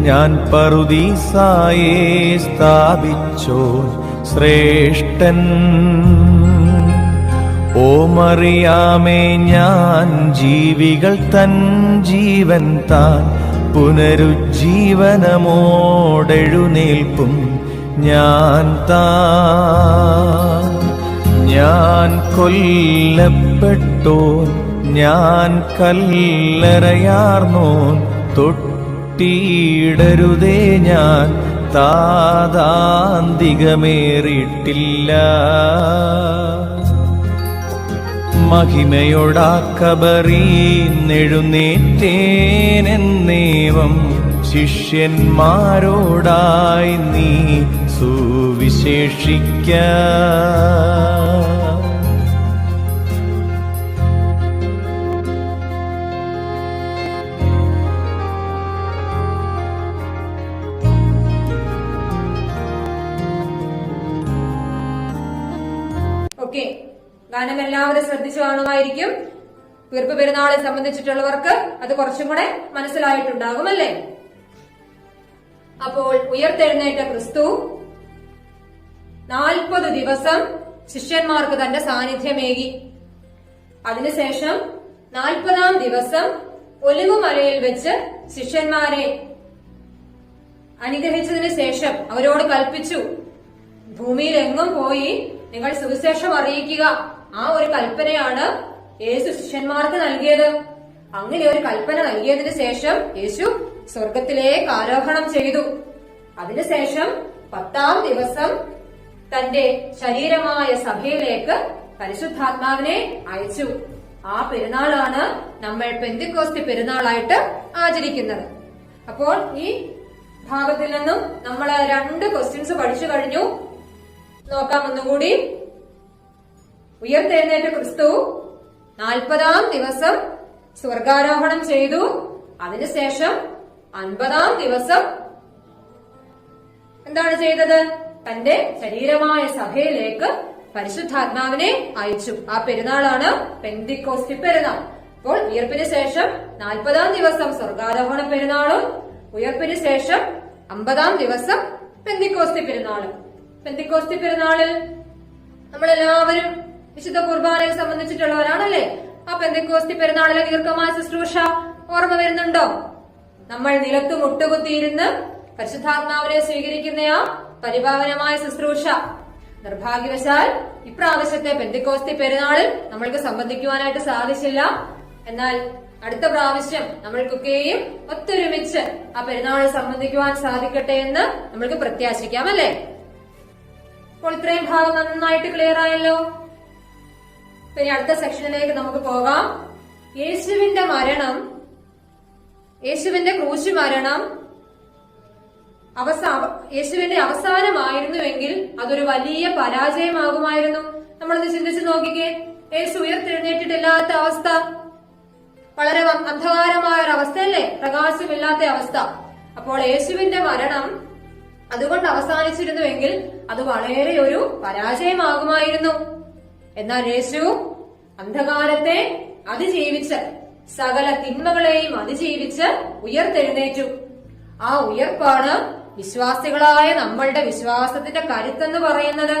ഞാൻ പറുദീസായെ സ്ഥാപിച്ചോ ശ്രേഷ്ഠൻ. ഓ മറിയാമേ, ഞാൻ ജീവികൾ തൻ ജീവൻ താൻ പുനരുജ്ജീവനമോടെഴുന്നേൽപ്പും ഞാൻ കൊല്ലപ്പെട്ടോൻ, ഞാൻ കല്ലറയാർന്നോൻ, തൊട്ടിയിടരുതേ ഞാൻ താതാന്തികമേറിയിട്ടില്ല. മഹിമയോടാക്കബറീന്നെഴുന്നേറ്റേനെന്നേവം ശിഷ്യന്മാരോടായി നീ സുവിശേഷിക്ക. ഓക്കെ, ഗാനം എല്ലാവരും ശ്രദ്ധിച്ചു കാണുമായിരിക്കും. ഉയർപ്പ് പെരുന്നാളെ സംബന്ധിച്ചിട്ടുള്ളവർക്ക് അത് കുറച്ചും കൂടെ മനസ്സിലായിട്ടുണ്ടാകും അല്ലേ? അപ്പോൾ ഉയർത്തെഴുന്നേറ്റ ക്രിസ്തു 40 ദിവസം ശിഷ്യന്മാർക്ക് തന്റെ സാന്നിധ്യമേകി. അതിനുശേഷം 40-ാം ദിവസം ഒലിവുമലയിൽ വെച്ച് ശിഷ്യന്മാരെ അനുഗ്രഹിച്ചതിന് ശേഷം അവരോട് കൽപ്പിച്ചു, ഭൂമിയിൽ എങ്ങും പോയി നിങ്ങൾ സുവിശേഷം അറിയിക്കുക. ആ ഒരു കൽപ്പനയാണ് യേശു ശിഷ്യന്മാർക്ക് നൽകിയത്. അങ്ങനെ ഒരു കൽപ്പന നൽകിയതിനു ശേഷം യേശു സ്വർഗത്തിലേക്ക് ആരോഹണം ചെയ്തു. അതിനുശേഷം 10-ാം ദിവസം തന്റെ ശരീരമായ സഭയിലേക്ക് പരിശുദ്ധാത്മാവിനെ അയച്ചു. ആ പെരുന്നാളാണ് നമ്മൾ പെന്തിക്കോസ്തി പെരുന്നാളായിട്ട് ആചരിക്കുന്നത്. അപ്പോൾ ഈ ഭാഗത്തിൽ നിന്നും നമ്മൾ 2 ക്വസ്റ്റ്യൻസ് പഠിച്ചു കഴിഞ്ഞു. നോക്കാം ഒന്നുകൂടി. ഉയർത്തെഴുന്നേറ്റ ക്രിസ്തു 40-ാം ദിവസം സ്വർഗാരോഹണം ചെയ്തു. അതിനുശേഷം 50-ാം ദിവസം എന്താണ് ചെയ്തത്? തന്റെ ശരീരമായ സഭയിലേക്ക് പരിശുദ്ധാത്മാവിനെ അയച്ചു. ആ പെരുന്നാളാണ് പെന്തിക്കോസ്തി പെരുന്നാൾ. അപ്പോൾ ഉയർപ്പിന് ശേഷം 40-ാം ദിവസം സ്വർഗാരോഹണ പെരുന്നാളും ഉയർപ്പിന് ശേഷം 50-ാം ദിവസം പെന്തിക്കോസ്തി പെരുന്നാളും. പെന്തിക്കോസ്തി പെരുന്നാളിൽ നമ്മളെല്ലാവരും വിശുദ്ധ കുർബാനയെ സംബന്ധിച്ചിട്ടുള്ളവരാണല്ലേ? ആ പെന്തിക്കോസ്തി പെരുന്നാളിലെ ദീർഘമായ ശുശ്രൂഷ ഓർമ്മ വരുന്നുണ്ടോ? നമ്മൾ നിലത്ത് മുട്ടുകുത്തിയിരുന്ന് പരിശുദ്ധാത്മാവിനെ സ്വീകരിക്കുന്ന ആ പരിപാവനമായ ശുശ്രൂഷ. നിർഭാഗ്യവശാൽ ഇപ്രാവശ്യത്തെ പെന്തിക്കോസ്തി പെരുന്നാളിൽ നമ്മൾക്ക് സംബന്ധിക്കുവാനായിട്ട് സാധിച്ചില്ല. എന്നാൽ അടുത്ത പ്രാവശ്യം നമ്മൾക്കൊക്കെയും ഒത്തൊരുമിച്ച് ആ പെരുന്നാളിൽ സംബന്ധിക്കുവാൻ സാധിക്കട്ടെ എന്ന് നമ്മൾക്ക് പ്രത്യാശിക്കാം അല്ലേ? അപ്പോൾ ഇത്രയും ഭാഗം നന്നായിട്ട് ക്ലിയർ ആയല്ലോ. ഇനി അടുത്ത സെക്ഷനിലേക്ക് നമുക്ക് പോകാം. യേശുവിന്റെ മരണം, യേശുവിന്റെ ക്രൂശ് മരണം യേശുവിന്റെ അവസാനമായിരുന്നുവെങ്കിൽ അതൊരു വലിയ പരാജയമാകുമായിരുന്നു. നമ്മളൊന്ന് ചിന്തിച്ചു നോക്കിക്കേ. യേശു ഉയർത്തെഴുന്നേറ്റിട്ടില്ലാത്ത അവസ്ഥ, വളരെ അന്ധകാരമായ ഒരു അവസ്ഥയല്ലേ? പ്രകാശമില്ലാത്ത അവസ്ഥ. അപ്പോൾ യേശുവിന്റെ മരണം അതുകൊണ്ട് അവസാനിച്ചിരുന്നുവെങ്കിൽ അത് വളരെ ഒരു പരാജയമാകുമായിരുന്നു. എന്നാൽ യേശു അന്ധകാരത്തെ അതിജീവിച്ച് സകല തിന്മകളെയും അതിജീവിച്ച് ഉയർത്തെഴുന്നേറ്റു. ആ ഉയർപ്പാണ് വിശ്വാസികളായ നമ്മളുടെ വിശ്വാസത്തിന്റെ കരുത്തെന്ന് പറയുന്നത്.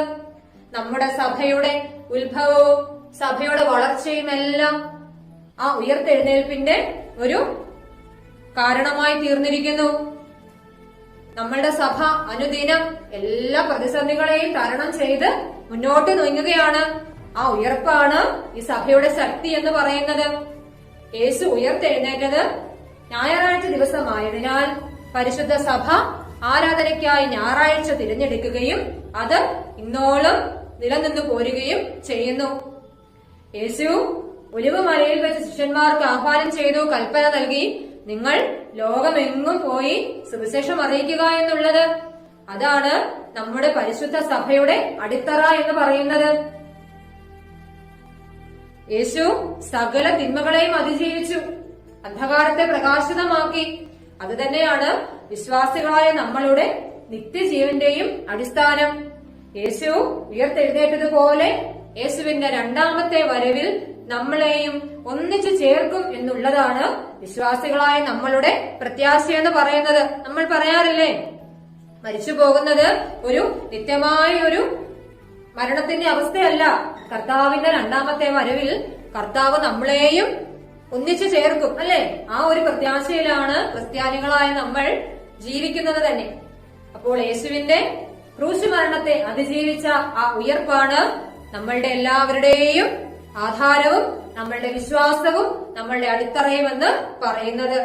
നമ്മുടെ സഭയുടെ ഉത്ഭവവും സഭയുടെ വളർച്ചയും എല്ലാം ആ ഉയർത്തെഴുന്നേൽപ്പിന്റെ ഒരു കാരണമായി തീർന്നിരിക്കുന്നു. നമ്മളുടെ സഭ അനുദിനം എല്ലാ പ്രതിസന്ധികളെയും തരണം ചെയ്ത് മുന്നോട്ട് നീങ്ങുകയാണ്. ആ ഉയർപ്പാണ് ഈ സഭയുടെ ശക്തി എന്ന് പറയുന്നത്. യേശു ഉയർത്തെഴുന്നേറ്റത് ഞായറാഴ്ച ദിവസമായതിനാൽ പരിശുദ്ധ സഭ ആരാധനയ്ക്കായി ഞായറാഴ്ച തിരഞ്ഞെടുക്കുകയും അത് ഇന്നോളം നിലനിന്നു പോരുകയും ചെയ്യുന്നു. യേശു ഒലിവുമലയിൽ വെച്ച് ശിഷ്യന്മാർക്ക് ആഹ്വാനം ചെയ്തു, കൽപ്പന നൽകി, നിങ്ങൾ ലോകമെങ്ങും പോയി സുവിശേഷം അറിയിക്കുക എന്നുള്ളത്. അതാണ് നമ്മുടെ പരിശുദ്ധ സഭയുടെ അടിത്തറ എന്ന് പറയുന്നത്. യേശു സകല തിന്മകളെയും അതിജീവിച്ചു, അന്ധകാരത്തെ പ്രകാശിതമാക്കി. അത് തന്നെയാണ് വിശ്വാസികളായ നമ്മളുടെ നിത്യജീവന്റെയും അടിസ്ഥാനം. യേശു ഉയർത്തെഴുന്നേറ്റതുപോലെ യേശുവിന്റെ 2ാമത്തെ വരവിൽ നമ്മളെയും ഒന്നിച്ചു ചേർക്കും എന്നുള്ളതാണ് വിശ്വാസികളായ നമ്മളുടെ പ്രത്യാശ എന്ന് പറയുന്നത്. നമ്മൾ പറയാറില്ലേ, മരിച്ചു പോകുന്നത് ഒരു നിത്യമായ ഒരു മരണത്തിന്റെ അവസ്ഥയല്ല. കർത്താവിന്റെ 2ാമത്തെ വരവിൽ കർത്താവ് നമ്മളെയും ഒന്നിച്ചു ചേർക്കും അല്ലെ? ആ ഒരു പ്രത്യാശയിലാണ് ക്രിസ്ത്യാനികളായ നമ്മൾ ജീവിക്കുന്നത് തന്നെ. അപ്പോൾ യേശുവിന്റെ ക്രൂശ് മരണത്തെ അതിജീവിച്ച ആ ഉയർപ്പാണ് നമ്മളുടെ എല്ലാവരുടെയും ആധാരവും നമ്മളുടെ വിശ്വാസവും നമ്മളുടെ അടിത്തറയും എന്ന് പറയുന്നത്.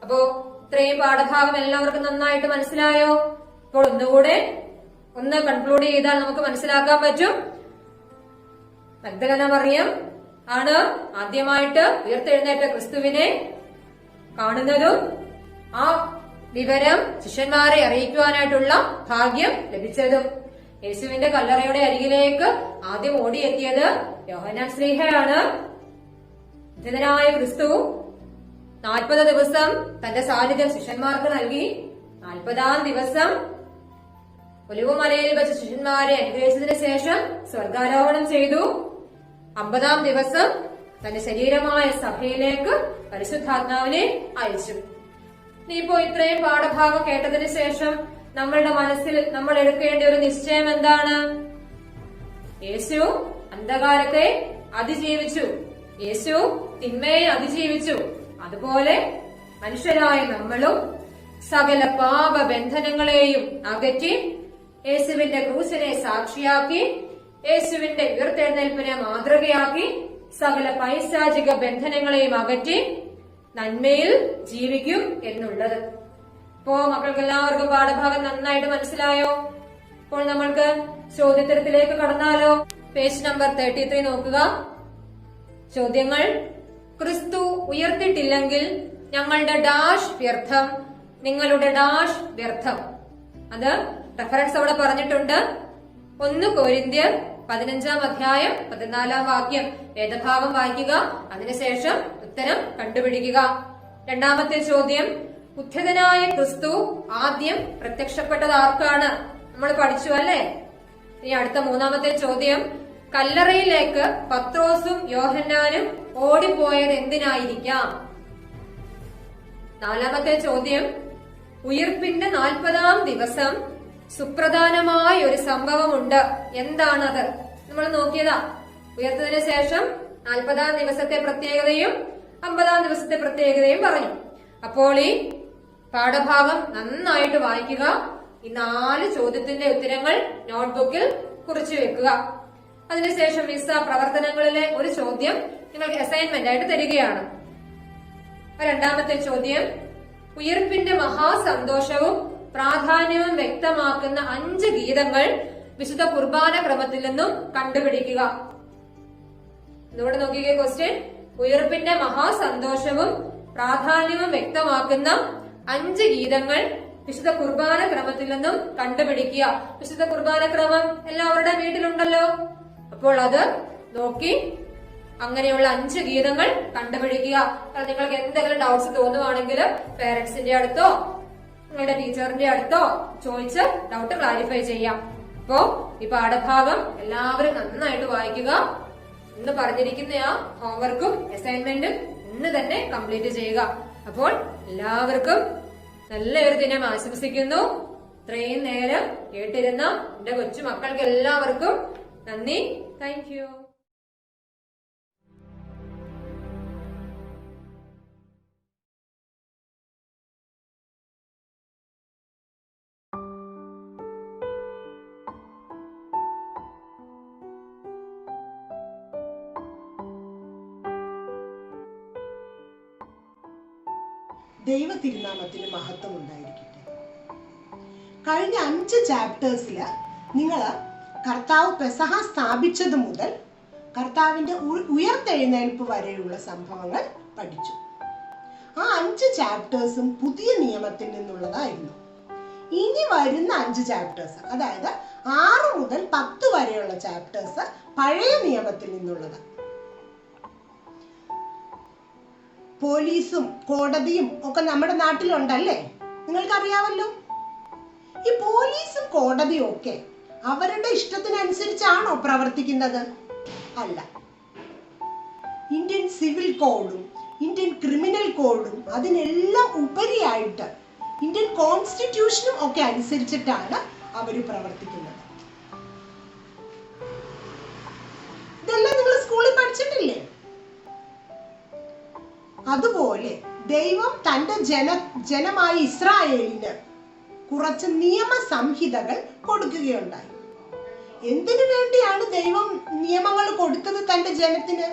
അപ്പോ ഇത്രയും പാഠഭാഗം എല്ലാവർക്കും നന്നായിട്ട് മനസ്സിലായോ? അപ്പോൾ ഒന്നുകൂടെ ഒന്ന് കൺക്ലൂഡ് ചെയ്താൽ നമുക്ക് മനസ്സിലാക്കാൻ പറ്റും. മഗ്ദലന മറിയം ആണ് ആദ്യമായിട്ട് ഉയർത്തെഴുന്നേറ്റ ക്രിസ്തുവിനെ കാണുന്നതും ആ വിവരം ശിഷ്യന്മാരെ അറിയിക്കുവാനായിട്ടുള്ള ഭാഗ്യം ലഭിച്ചതും. യേശുവിന്റെ കല്ലറയുടെ അരികിലേക്ക് ആദ്യം ഓടിയെത്തിയത് യോഹന്നാൻ ശ്ലീഹയാണ്. നിത്യനായ ക്രിസ്തു 40 ദിവസം തന്റെ സാന്നിധ്യം ശിഷ്യന്മാർക്ക് നൽകി. 40-ാം ദിവസം ഒലിവുമലയിൽ വെച്ച് ശിഷ്യന്മാരെ അനുഗ്രഹിച്ചതിന് ശേഷം സ്വർഗാരോഹണം ചെയ്തു. 50-ാം ദിവസം തന്റെ ശരീരമായ സഭയിലേക്ക് പരിശുദ്ധാത്മാവിനെ അയച്ചു. ഇനിയിപ്പോ ഇത്രയും പാഠഭാഗം കേട്ടതിന് ശേഷം നമ്മളുടെ മനസ്സിൽ നമ്മൾ എടുക്കേണ്ട ഒരു നിശ്ചയം എന്താണ്? യേശു അന്ധകാരത്തെ അതിജീവിച്ചു, യേശു തിന്മയെ അതിജീവിച്ചു. അതുപോലെ മനുഷ്യരായ നമ്മളും സകല പാപബന്ധനങ്ങളെയും അകറ്റി യേശുവിന്റെ ക്രൂശിനെ സാക്ഷിയാക്കി യേശുവിന്റെ ഉയർത്തെഴുന്നേൽപ്പിനെ മാതൃകയാക്കി സകല പൈശാചിക ബന്ധനങ്ങളെയും അകറ്റി നന്മയിൽ ജീവിക്കും എന്നുള്ളത്. ഇപ്പോ മക്കൾക്ക് എല്ലാവർക്കും പാഠഭാഗം നന്നായിട്ട് മനസ്സിലായോ? ഇപ്പോൾ നമ്മൾക്ക് ചോദ്യോത്തരത്തിലേക്ക് കടന്നാലോ? പേജ് നമ്പർ 33 നോക്കുക. ചോദ്യങ്ങൾ: ക്രിസ്തു ഉയർത്തിട്ടില്ലെങ്കിൽ ഞങ്ങളുടെ ഡാഷ് വ്യർത്ഥം, നിങ്ങളുടെ ഡാഷ് വ്യർത്ഥം. അത് റെഫറൻസ് അവിടെ പറഞ്ഞിട്ടുണ്ട്. 1 കൊരിന്ത്യർ 15-ാം അധ്യായം 14-ാം വാക്യം വേദഭാഗം വായിക്കുക. അതിനുശേഷം ഉത്തരം കണ്ടുപിടിക്കുക. രണ്ടാമത്തെ ചോദ്യം: ഉദ്ധിതനായ ക്രിസ്തു ആദ്യം പ്രത്യക്ഷപ്പെട്ടത് ആർക്കാണ്? നമ്മൾ പഠിച്ചു അല്ലേ? ഇനി അടുത്ത 3-ാമത്തെ ചോദ്യം: കല്ലറയിലേക്ക് പത്രോസും യോഹന്നാനും ഓടിപ്പോയത് എന്തിനായിരിക്കാം? 4-ാമത്തെ ചോദ്യം: ഉയിർപ്പിന്റെ 40-ാം ദിവസം സുപ്രധാനമായ ഒരു സംഭവമുണ്ട്, എന്താണത്? നമ്മൾ നോക്കിയതാ. ഉയർത്തതിന് ശേഷം 40-ാം ദിവസത്തെ പ്രത്യേകതയും 50-ാം ദിവസത്തെ പ്രത്യേകതയും പറഞ്ഞു. അപ്പോൾ ഈ പാഠഭാഗം നന്നായിട്ട് വായിക്കുക. ഈ 4 ചോദ്യത്തിന്റെ ഉത്തരങ്ങൾ നോട്ട്ബുക്കിൽ കുറിച്ചു വെക്കുക. അതിനുശേഷം മിസ് ആ പ്രവർത്തനങ്ങളിലെ ഒരു ചോദ്യം നിങ്ങൾക്ക് അസൈൻമെന്റ് ആയിട്ട് തരികയാണ്. രണ്ടാമത്തെ ചോദ്യം: ഉയർപ്പിന്റെ മഹാസന്തോഷവും പ്രാധാന്യവും വ്യക്തമാക്കുന്ന 5 ഗീതങ്ങൾ വിശുദ്ധ കുർബാന ക്രമത്തിൽ നിന്നും കണ്ടുപിടിക്കുക. ഇതോടെ നോക്കിയേ ക്വസ്റ്റ്യൻ. ഉയർപ്പിന്റെ മഹാസന്തോഷവും പ്രാധാന്യവും വ്യക്തമാക്കുന്ന 5 ഗീതങ്ങൾ വിശുദ്ധ കുർബാന ക്രമത്തിൽ നിന്നും കണ്ടുപിടിക്കുക. വിശുദ്ധ കുർബാന ക്രമം എല്ലാവരുടെ വീട്ടിലുണ്ടല്ലോ. അപ്പോൾ അത് നോക്കി അങ്ങനെയുള്ള 5 ഗീതങ്ങൾ കണ്ടുപിടിക്കുക. നിങ്ങൾക്ക് എന്തെങ്കിലും ഡൗട്ട്സ് തോന്നുവാണെങ്കിൽ പേരന്റ്സിന്റെ അടുത്തോ നിങ്ങളുടെ ടീച്ചറിന്റെ അടുത്തോ ചോദിച്ച് ഡൗട്ട് ക്ലാരിഫൈ ചെയ്യാം. അപ്പോ ഈ പാഠഭാഗം എല്ലാവരും നന്നായിട്ട് വായിക്കുക. ഇന്ന് പറഞ്ഞിരിക്കുന്ന ആ ഹോംവർക്കും അസൈൻമെന്റും ഇന്ന് തന്നെ കംപ്ലീറ്റ് ചെയ്യുക. അപ്പോൾ എല്ലാവർക്കും നല്ലൊരു ദിനം ആശംസിക്കുന്നു. ഇത്രയും നേരം കേട്ടിരുന്ന എന്റെ കൊച്ചു മക്കൾക്ക് എല്ലാവർക്കും നന്ദി. Thank you. ദൈവ തിരുനാമത്തിന് മഹത്വം ഉണ്ടായിരിക്കട്ടെ. കഴിഞ്ഞ 5 ചാപ്റ്റേഴ്സിൽ നിങ്ങൾ കർത്താവ് പെസഹ സ്ഥാപിച്ചത് മുതൽ കർത്താവിന്റെ ഉയർത്തെഴുന്നേൽപ്പ് വരെയുള്ള സംഭവങ്ങൾ പഠിച്ചു. ആ 5 ചാപ്റ്റേഴ്സും പുതിയ നിയമത്തിൽ നിന്നുള്ളതായിരുന്നു. ഇനി വരുന്ന 5 ചാപ്റ്റേഴ്സ്, അതായത് 6 മുതൽ 10 വരെയുള്ള ചാപ്റ്റേഴ്സ് പഴയ നിയമത്തിൽ നിന്നുള്ളതാണ്. പോലീസും കോടതിയും ഒക്കെ നമ്മുടെ നാട്ടിലുണ്ടല്ലേ, നിങ്ങൾക്കറിയാമല്ലോ. ഈ പോലീസും കോടതിയും ഒക്കെ അവരുടെ ഇഷ്ടത്തിനനുസരിച്ചാണോ പ്രവർത്തിക്കുന്നത്? അല്ല. ഇന്ത്യൻ സിവിൽ കോഡും ഇന്ത്യൻ ക്രിമിനൽ കോഡും അതിനെല്ലാം ഉപരിയായിട്ട് ഇന്ത്യൻ കോൺസ്റ്റിറ്റ്യൂഷനും ഒക്കെ അനുസരിച്ചിട്ടാണ് അവർ പ്രവർത്തിക്കുന്നത്. ഇതെല്ലാം നിങ്ങൾ സ്കൂളിൽ പഠിച്ചിട്ടില്ലേ? അതുപോലെ ദൈവം തൻ്റെ ജനമായ ഇസ്രായേലിന് കുറച്ച് നിയമസംഹിതകൾ കൊടുക്കുകയുണ്ടായി. എന്തിനു വേണ്ടിയാണ് ദൈവം നിയമങ്ങൾ കൊടുത്തത് തൻ്റെ ജനത്തിന്?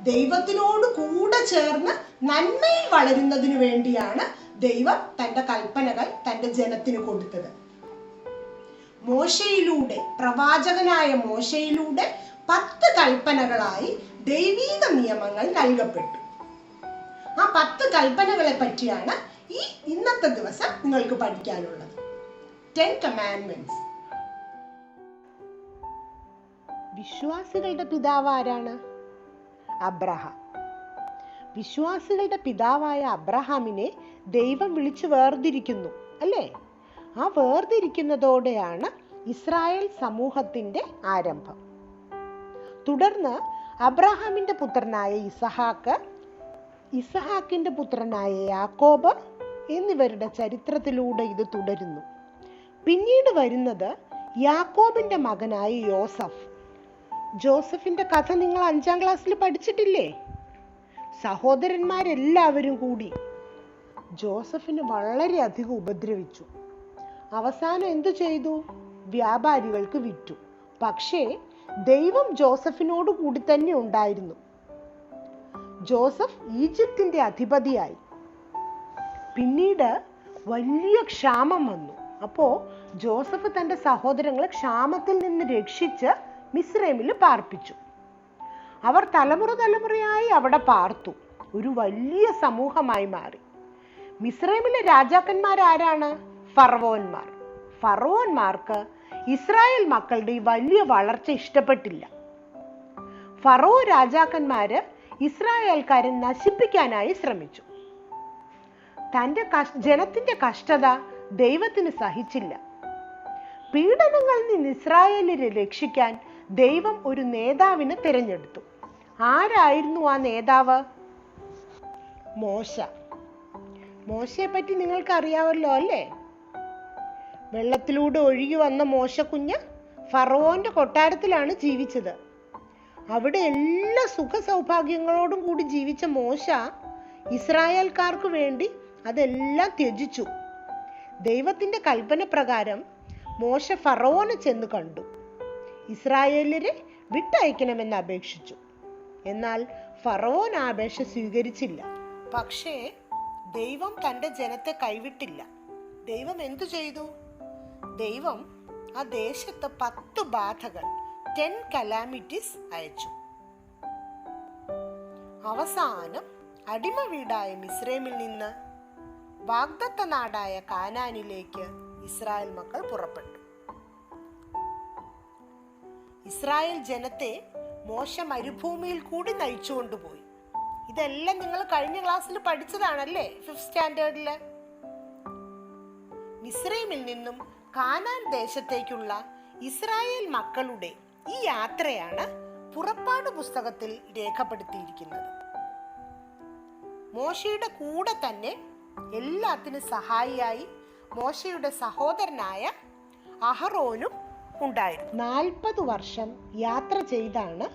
ദൈവത്തിനോട് കൂടെ ചേർന്ന് നന്മയിൽ വളരുന്നതിനു വേണ്ടിയാണ് ദൈവം തൻ്റെ കൽപ്പനകൾ തൻ്റെ ജനത്തിന് കൊടുത്തത്. മോശയിലൂടെ, പ്രവാചകനായ മോശയിലൂടെ 10 കൽപ്പനകളായി ദൈവീക നിയമങ്ങൾ നൽകപ്പെട്ടു. ആ 10 കൽപ്പനകളെ പറ്റിയാണ് ഇന്നത്തെ ദിവസം നിങ്ങൾക്ക് പഠിക്കാനുള്ളത്. 10 Commandments. വിശ്വാസികളുടെ പിതാവ് ആരാണ്? അബ്രഹാം. വിശ്വാസികളുടെ പിതാവായ അബ്രഹാമിനെ ദൈവം വിളിച്ചു വേർതിരിക്കുന്നു, അല്ലേ? ആ വേർതിരിക്കുന്നതോടെയാണ് ഇസ്രായേൽ സമൂഹത്തിന്റെ ആരംഭം. തുടർന്ന് അബ്രഹാമിന്റെ പുത്രനായ ഇസഹാക്കിന്റെ പുത്രനായ യാക്കോബ് എന്നിവരുടെ ചരിത്രത്തിലൂടെ ഇത് തുടരുന്നു. പിന്നീട് വരുന്നത് യാക്കോബിന്റെ മകനായ ജോസഫിന്റെ കഥ നിങ്ങൾ 5ാം ക്ലാസ്സിൽ പഠിച്ചിട്ടില്ലേ? സഹോദരന്മാരെല്ലാവരും കൂടി ജോസഫിന് വളരെയധികം ഉപദ്രവിച്ചു. അവസാനം എന്തു ചെയ്തു? വ്യാപാരികൾക്ക് വിറ്റു. പക്ഷേ ദൈവം ജോസഫിനോട് കൂടി തന്നെ ഉണ്ടായിരുന്നു. ജോസഫ് ഈജിപ്തിന്റെ അധിപതിയായി. പിന്നീട് വലിയ ക്ഷാമം വന്നു. അപ്പോ ജോസഫ് തന്റെ സഹോദരങ്ങളെ ക്ഷാമത്തിൽ നിന്ന് രക്ഷിച്ച് മിസ്രൈമിൽ പാർപ്പിച്ചു. അവർ തലമുറയായി അവിടെ പാർത്തു. ഒരു വലിയ സമൂഹമായി മാറി. മിസ്രൈമിലെ രാജാക്കന്മാരാരാണ്? ഫറവോന്മാർക്ക് ഇസ്രായേൽ മക്കളുടെ ഈ വലിയ വളർച്ച ഇഷ്ടപ്പെട്ടില്ല. ഫറോ രാജാക്കന്മാര് ഇസ്രായേൽക്കാരെ നശിപ്പിക്കാനായി ശ്രമിച്ചു. തന്റെ ജനത്തിന്റെ കഷ്ടത ദൈവത്തിന് സഹിച്ചില്ല. പീഡനങ്ങളിൽ നിന്ന് ഇസ്രായേലിനെ രക്ഷിക്കാൻ ദൈവം ഒരു നേതാവിനെ തിരഞ്ഞെടുത്തു. ആരായിരുന്നു ആ നേതാവ്? മോശയെ പറ്റി നിങ്ങൾക്ക് അറിയാമല്ലോ, അല്ലേ? വെള്ളത്തിലൂടെ ഒഴുകി വന്ന മോശക്കുഞ്ഞ് ഫറവോന്റെ കൊട്ടാരത്തിലാണ് ജീവിച്ചത്. അവിടെ എല്ലാ സുഖ സൗഭാഗ്യങ്ങളോടും കൂടി ജീവിച്ച മോശ ഇസ്രായേൽക്കാർക്ക് വേണ്ടി അതെല്ലാം ത്യജിച്ചു. ദൈവത്തിന്റെ കൽപ്പന പ്രകാരം മോശ ഫറവോനെ ചെന്ന് കണ്ടു. ഇസ്രായേലിനെ വിട്ടയക്കണമെന്ന് അപേക്ഷിച്ചു. എന്നാൽ ഫറവോൻ ആ അപേക്ഷ സ്വീകരിച്ചില്ല. പക്ഷേ ദൈവം തന്റെ ജനത്തെ കൈവിട്ടില്ല. ദൈവം എന്തു ചെയ്തു? ദൈവം ആ ദേശത്ത് 10 ബാധകൾ 10 കലാമിറ്റീസ് അയച്ചു. അവസാനം അടിമ വീടായ മിസ്രൈമിൽ നിന്ന് വാഗ്ദത്ത നാടായ കാനാനിലേക്ക് ഇസ്രായേൽ മക്കൾ പുറപ്പെട്ടു. ഇസ്രായേൽ ജനത്തെ മോശ മരുഭൂമിയിൽ കൂടി നയിച്ചുകൊണ്ടുപോയി. ഇതെല്ലാം നിങ്ങൾ കഴിഞ്ഞ ക്ലാസ്സിൽ പഠിച്ചതാണല്ലേ, 5th സ്റ്റാൻഡേർഡില്. മിസ്രൈമിൽ നിന്നും കാനാൻ ദേശത്തേക്കുള്ള ഇസ്രായേൽ മക്കളുടെ ഈ യാത്രയാണ് പുറപ്പാട് പുസ്തകത്തിൽ രേഖപ്പെടുത്തിയിരിക്കുന്നത്. മോശയുടെ കൂടെ തന്നെ എല്ലാത്തിനും സഹായിയായി മോശയുടെ സഹോദരനായ അഹറോനും ഉണ്ടായിരുന്നു. 40 വർഷം യാത്ര ചെയ്താണ്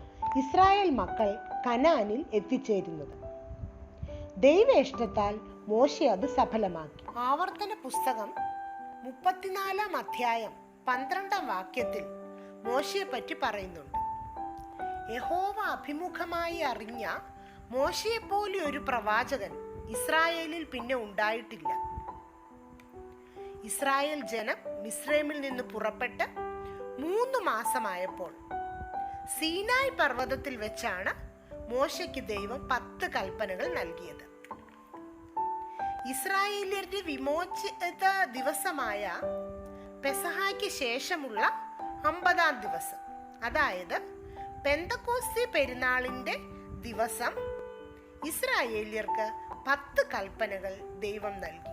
ഇസ്രായേൽ മക്കൾ കനാനിൽ എത്തിച്ചേരുന്നത്. ദൈവേഷ്ടത്താൽ മോശ അത് സഫലമാക്കി. ആവർത്തന പുസ്തകം 34-ാം അധ്യായം 12-ാം വാക്യത്തിൽ മോശയെ പറ്റി പറയുന്നുണ്ട്. യഹോവ അഭിമുഖമായി അറിഞ്ഞ മോശയെ പോലെ ഒരു പ്രവാചകൻ ഇസ്രായേലിൽ പിന്നെ ഉണ്ടായിട്ടില്ല. ഇസ്രായേൽ ജനം മിസ്രൈമിൽ നിന്ന് പുറപ്പെട്ട് 3 മാസമായപ്പോൾ സീനായ് പർവ്വതത്തിൽ വെച്ചാണ് മോശയ്ക്ക് ദൈവം 10 കൽപ്പനകൾ നൽകിയത്. ഇസ്രായേലിയരുടെ വിമോചിത ദിവസമായ പെസഹായ്ക്ക് ശേഷമുള്ള 50-ാം ദിവസം, അതായത് പെന്തക്കോസ്തി പെരുന്നാളിന്റെ ദിവസം ഇസ്രായേലിയർക്ക് 10 കൽപ്പനകൾ ദൈവം നൽകി.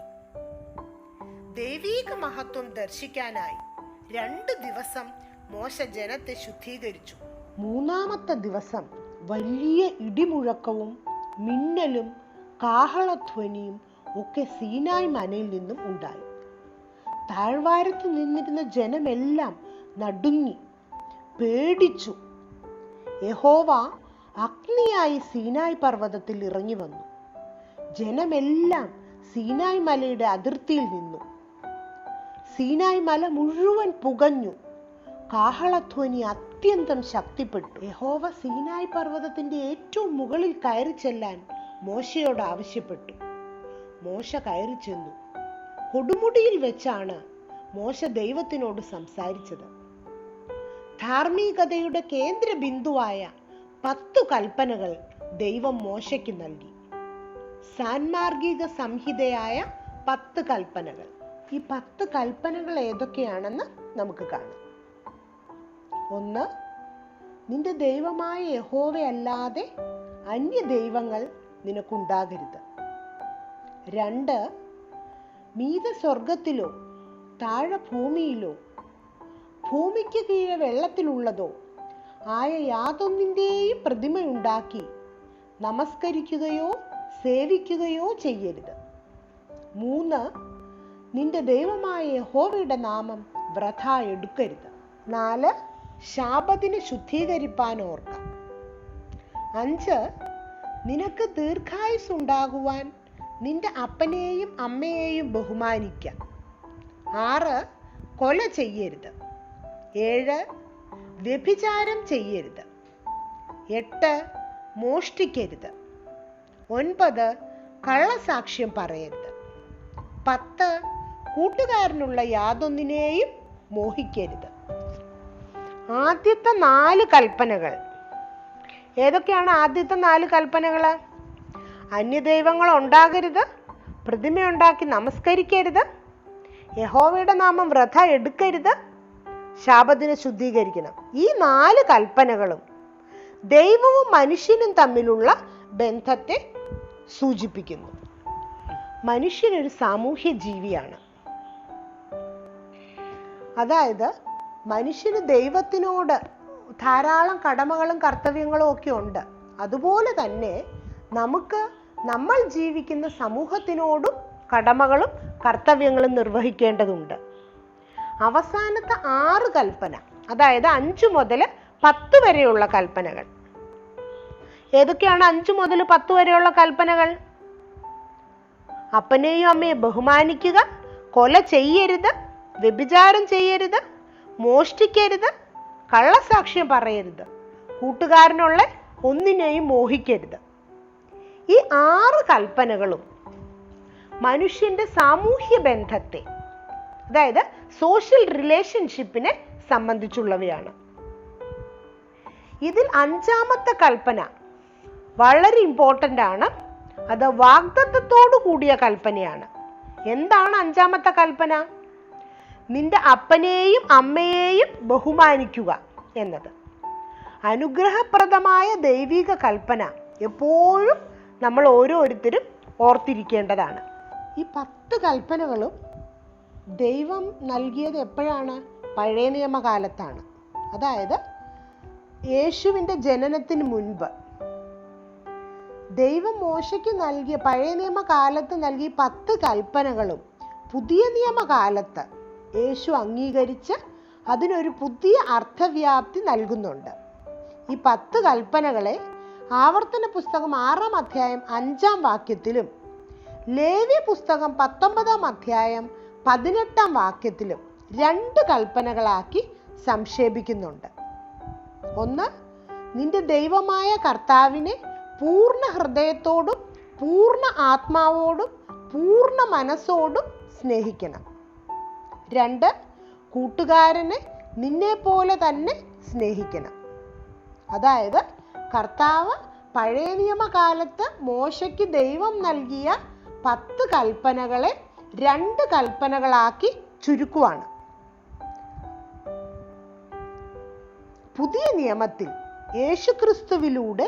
ദൈവീക മഹത്വം ദർശിക്കാനായി 2 ദിവസം മോശ ജനത്തെ ശുദ്ധീകരിച്ചു. 3-ാമത്തെ ദിവസം വലിയ ഇടിമുഴക്കവും മിന്നലും കാഹളധ്വനിയും ഒക്കെ സീനായ് മനയിൽ നിന്നും ഉണ്ടായി. താഴ്വാരത്ത് നിന്നിരുന്ന ജനമെല്ലാം നടുങ്ങി പേടിച്ചു. യഹോവ അഗ്നിയായി സീനായ് പർവ്വതത്തിൽ ഇറങ്ങി വന്നു. ജനമെല്ലാം സീനായ് മലയുടെ അതിർത്തിയിൽ നിന്നു. സീനായ് മല മുഴുവൻ പുകഞ്ഞു. കാഹളധ്വനി അത്യന്തം ശക്തിപ്പെട്ടു. യഹോവ സീനായ് പർവ്വതത്തിന്റെ ഏറ്റവും മുകളിൽ കയറി ചെല്ലാൻ മോശയോട് ആവശ്യപ്പെട്ടു. മോശ കയറി ചെന്നു. കൊടുമുടിയിൽ വെച്ചാണ് മോശ ദൈവത്തിനോട് സംസാരിച്ചത്. ധാർമ്മികതയുടെ കേന്ദ്ര ബിന്ദുവായ 10 കൽപ്പനകൾ ദൈവം മോശയ്ക്ക് നൽകി. സാൻമാർഗിക സംഹിതയായ 10 കൽപ്പനകൾ. ഈ 10 കൽപ്പനകൾ ഏതൊക്കെയാണെന്ന് നമുക്ക് കാണാം. 1. നിന്റെ ദൈവമായ യഹോവയല്ലാതെ അന്യ ദൈവങ്ങൾ നിനക്കുണ്ടാകരുത്. 2. മീതെ സ്വർഗത്തിലോ താഴെ ഭൂമിയിലോ ഭൂമിക്ക് കീഴെ വെള്ളത്തിലുള്ളതോ ആയ യാതൊന്നിൻ്റെയും പ്രതിമയുണ്ടാക്കി നമസ്കരിക്കുകയോ സേവിക്കുകയോ ചെയ്യരുത്. 3. നിന്റെ ദൈവമായ യഹോവയുടെ നാമം വൃഥ എടുക്കരുത്. 4. ശാബത്തിനെ ശുദ്ധീകരിപ്പാൻ ഓർക്ക. 5. നിനക്ക് ദീർഘായുസ് ഉണ്ടാകുവാൻ നിന്റെ അപ്പനെയും അമ്മയെയും ബഹുമാനിക്കാം. 6. കൊല ചെയ്യരുത്. 7. വ്യഭിചാരം ചെയ്യരുത്. 8. മോഷ്ടിക്കരുത്. 9. കള്ളസാക്ഷ്യം പറയരുത്. 10. കൂട്ടുകാരനുള്ള യാതൊന്നിനെയും മോഹിക്കരുത്. ആദ്യത്തെ 4 കൽപ്പനകൾ ഏതൊക്കെയാണ്? ആദ്യത്തെ 4 കൽപ്പനകൾ: അന്യദൈവങ്ങൾ ഉണ്ടാകരുത്, പ്രതിമയുണ്ടാക്കി നമസ്കരിക്കരുത്, യഹോവയുടെ നാമം വൃഥ എടുക്കരുത്, ശാബത്തിനെ ശുദ്ധീകരിക്കണം. ഈ 4 കൽപ്പനകളും ദൈവവും മനുഷ്യനും തമ്മിലുള്ള ബന്ധത്തെ സൂചിപ്പിക്കുന്നു. മനുഷ്യനൊരു സാമൂഹ്യ ജീവിയാണ്. അതായത് മനുഷ്യന് ദൈവത്തിനോട് ധാരാളം കടമകളും കർത്തവ്യങ്ങളും ഒക്കെ ഉണ്ട്. അതുപോലെ തന്നെ നമ്മൾ ജീവിക്കുന്ന സമൂഹത്തിനോടും കടമകളും കർത്തവ്യങ്ങളും നിർവഹിക്കേണ്ടതുണ്ട്. അവസാനത്തെ 6 കൽപ്പന, അതായത് 5 മുതൽ 10 വരെയുള്ള കൽപ്പനകൾ ഏതൊക്കെയാണ്? 5 മുതൽ 10 വരെയുള്ള കൽപ്പനകൾ: അപ്പനെയും അമ്മയെ ബഹുമാനിക്കുക, കൊല ചെയ്യരുത്, വ്യഭിചാരം ചെയ്യരുത്, മോഷ്ടിക്കരുത്, കള്ളസാക്ഷ്യം പറയരുത്, കൂട്ടുകാരനുള്ള ഒന്നിനെയും മോഹിക്കരുത്. ഈ 6 കൽപ്പനകളും മനുഷ്യന്റെ സാമൂഹ്യ ബന്ധത്തെ, അതായത് സോഷ്യൽ റിലേഷൻഷിപ്പിനെ സംബന്ധിച്ചുള്ളവയാണ്. ഇതിൽ 5ാമത്തെ കൽപ്പന വളരെ ഇമ്പോർട്ടൻ്റ് ആണ്. അത് വാഗ്ദത്തത്തോടു കൂടിയ കൽപ്പനയാണ്. എന്താണ് 5ാമത്തെ കൽപ്പന? നിന്റെ അപ്പനെയും അമ്മയെയും ബഹുമാനിക്കുക എന്നത്. അനുഗ്രഹപ്രദമായ ദൈവിക കൽപ്പന എപ്പോഴും നമ്മൾ ഓരോരുത്തരും ഓർത്തിരിക്കേണ്ടതാണ്. ഈ 10 കൽപ്പനകളും ദൈവം നൽകിയത് എപ്പോഴാണ്? പഴയ നിയമകാലത്താണ്. അതായത് യേശുവിൻ്റെ ജനനത്തിന് മുൻപ് ദൈവം മോശയ്ക്ക് നൽകിയ, പഴയ നിയമകാലത്ത് നൽകിയ 10 കൽപ്പനകളും പുതിയ നിയമകാലത്ത് യേശു അംഗീകരിച്ച് അതിനൊരു പുതിയ അർത്ഥവ്യാപ്തി നൽകുന്നുണ്ട്. ഈ 10 കൽപ്പനകളെ ആവർത്തന പുസ്തകം 6-ാം അധ്യായം 5-ാം വാക്യത്തിലും ലേവ്യ പുസ്തകം 19-ാം അധ്യായം 18-ാം വാക്യത്തിലും 2 കൽപ്പനകളാക്കി സംക്ഷേപിക്കുന്നുണ്ട്. 1. നിന്റെ ദൈവമായ കർത്താവിനെ പൂർണ്ണ ഹൃദയത്തോടും പൂർണ്ണ ആത്മാവോടും പൂർണ്ണ മനസ്സോടും സ്നേഹിക്കണം. 2. കൂട്ടുകാരനെ നിന്നെ പോലെ തന്നെ സ്നേഹിക്കണം. അതായത് കർത്താവ് പഴയ നിയമകാലത്ത് മോശയ്ക്ക് ദൈവം നൽകിയ 10 കൽപ്പനകളെ 2 കൽപ്പനകളാക്കി ചുരുക്കുവാണ്. പുതിയ നിയമത്തിൽ യേശുക്രിസ്തുവിലൂടെ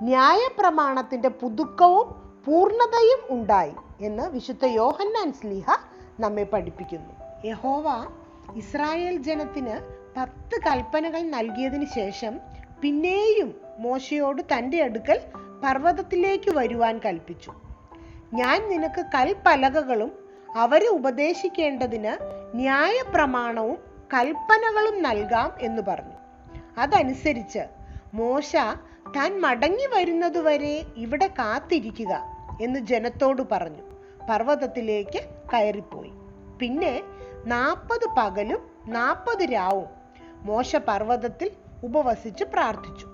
ന്യായപ്രമാണത്തിന്റെ പുതുക്കവും പൂർണ്ണതയും ഉണ്ടായി എന്ന് വിശുദ്ധ യോഹന്നാൻ ശ്ലീഹ നമ്മെ പഠിപ്പിക്കുന്നു. യഹോവ ഇസ്രായേൽ ജനത്തിന് 10 കൽപ്പനകൾ നൽകിയതിനു ശേഷം പിന്നെയും മോശയോട് തൻ്റെ അടുക്കൽ പർവ്വതത്തിലേക്ക് വരുവാൻ കൽപ്പിച്ചു. ഞാൻ നിനക്ക് കൽപ്പലകകളും അവരെ ഉപദേശിക്കേണ്ടതിന് ന്യായപ്രമാണവും കൽപ്പനകളും നൽകാം എന്ന് പറഞ്ഞു. അതനുസരിച്ച് മോശ താൻ മടങ്ങി വരുന്നതുവരെ ഇവിടെ കാത്തിരിക്കുക എന്ന് ജനത്തോട് പറഞ്ഞു പർവ്വതത്തിലേക്ക് കയറിപ്പോയി. പിന്നെ 40 പകലും 40 രാവും മോശ പർവ്വതത്തിൽ ഉപവസിച്ച് പ്രാർത്ഥിച്ചു.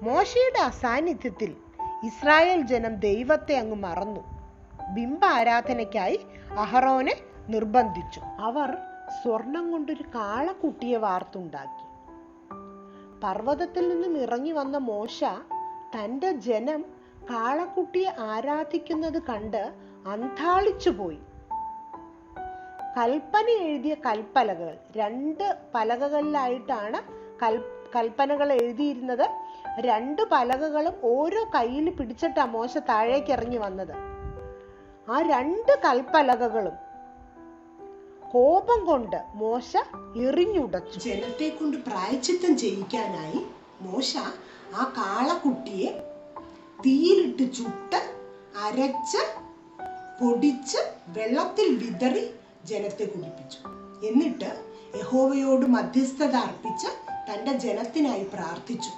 മോശയുടെ അസാന്നിധ്യത്തിൽ ഇസ്രായേൽ ജനം ദൈവത്തെ അങ്ങ് മറന്നു. ബിംബ ആരാധനയ്ക്കായി അഹറോനെ നിർബന്ധിച്ചു. അവർ സ്വർണം കൊണ്ടൊരു കാളക്കുട്ടിയെ വാർത്തുണ്ടാക്കി. പർവ്വതത്തിൽ നിന്നും ഇറങ്ങി വന്ന മോശ തൻ്റെ ജനം കാളക്കുട്ടിയെ ആരാധിക്കുന്നത് കണ്ട് അന്ധാളിച്ചു പോയി. കൽപ്പന എഴുതിയ കൽപ്പലകൾ 2 പലകകളിലായിട്ടാണ് കൽപ്പനകൾ എഴുതിയിരുന്നത്. 2 പലകകളും ഓരോ കയ്യിൽ പിടിച്ചിട്ടാ മോശ താഴേക്ക് ഇറങ്ങി വന്നത്. ആ 2 കൽപ്പലകകളും കോപം കൊണ്ട് മോശ എറിഞ്ഞുടച്ചു. ജനത്തെ കൊണ്ട് പ്രായശ്ചിത്തം ചെയ്യിക്കാനായി മോശ ആ കാളക്കുട്ടിയെ തീയിലിട്ട് ചുട്ട് അരച്ച് പൊടിച്ച് വെള്ളത്തിൽ വിതറി ജനത്തെ കുടിപ്പിച്ചു. എന്നിട്ട് യഹോവയോട് മധ്യസ്ഥത അർപ്പിച്ച് തൻ്റെ ജനത്തിനായി പ്രാർത്ഥിച്ചു.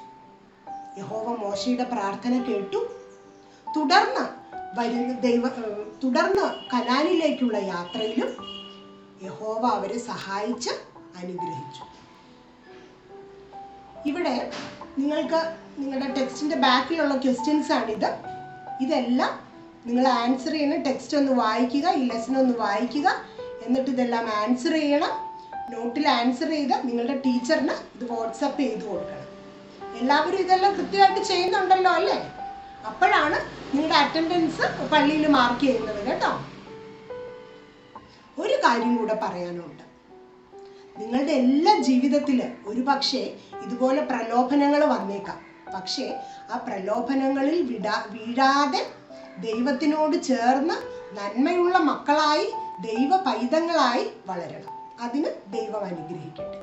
യഹോവ മോശയുടെ പ്രാർത്ഥന കേട്ടു. തുടർന്ന് കനാനിലേക്കുള്ള യാത്രയിലും യഹോവ അവരെ സഹായിച്ച് അനുഗ്രഹിച്ചു. ഇവിടെ നിങ്ങൾക്ക് നിങ്ങളുടെ ടെക്സ്റ്റിന്റെ ബാക്കിലുള്ള ക്വസ്റ്റ്യൻസ് ആണിത്. ഇതെല്ലാം നിങ്ങൾ ആൻസർ ചെയ്യണം. ടെക്സ്റ്റ് ഒന്ന് വായിക്കുക, ഈ ലെസൺ ഒന്ന് വായിക്കുക, എന്നിട്ട് ഇതെല്ലാം ആൻസർ ചെയ്യണം. നോട്ടിൽ ആൻസർ ചെയ്ത് നിങ്ങളുടെ ടീച്ചറിന് ഇത് വാട്സപ്പ് ചെയ്ത് കൊടുക്കണം. എല്ലാവരും ഇതെല്ലാം കൃത്യമായിട്ട് ചെയ്യുന്നുണ്ടല്ലോ അല്ലേ? അപ്പോഴാണ് നിങ്ങളുടെ അറ്റൻഡൻസ് പള്ളിയിൽ മാർക്ക് ചെയ്യുന്നത് കേട്ടോ. ഒരു കാര്യം കൂടെ പറയാനുണ്ട്. നിങ്ങളുടെ എല്ലാ ജീവിതത്തില് ഒരു പക്ഷേ ഇതുപോലെ പ്രലോഭനങ്ങൾ വന്നേക്കാം. പക്ഷേ ആ പ്രലോഭനങ്ങളിൽ വീഴാതെ ദൈവത്തിനോട് ചേർന്ന് നന്മയുള്ള മക്കളായി ദൈവ പൈതങ്ങളായി വളരണം. അതിന് ദൈവം അനുഗ്രഹിക്കട്ടെ.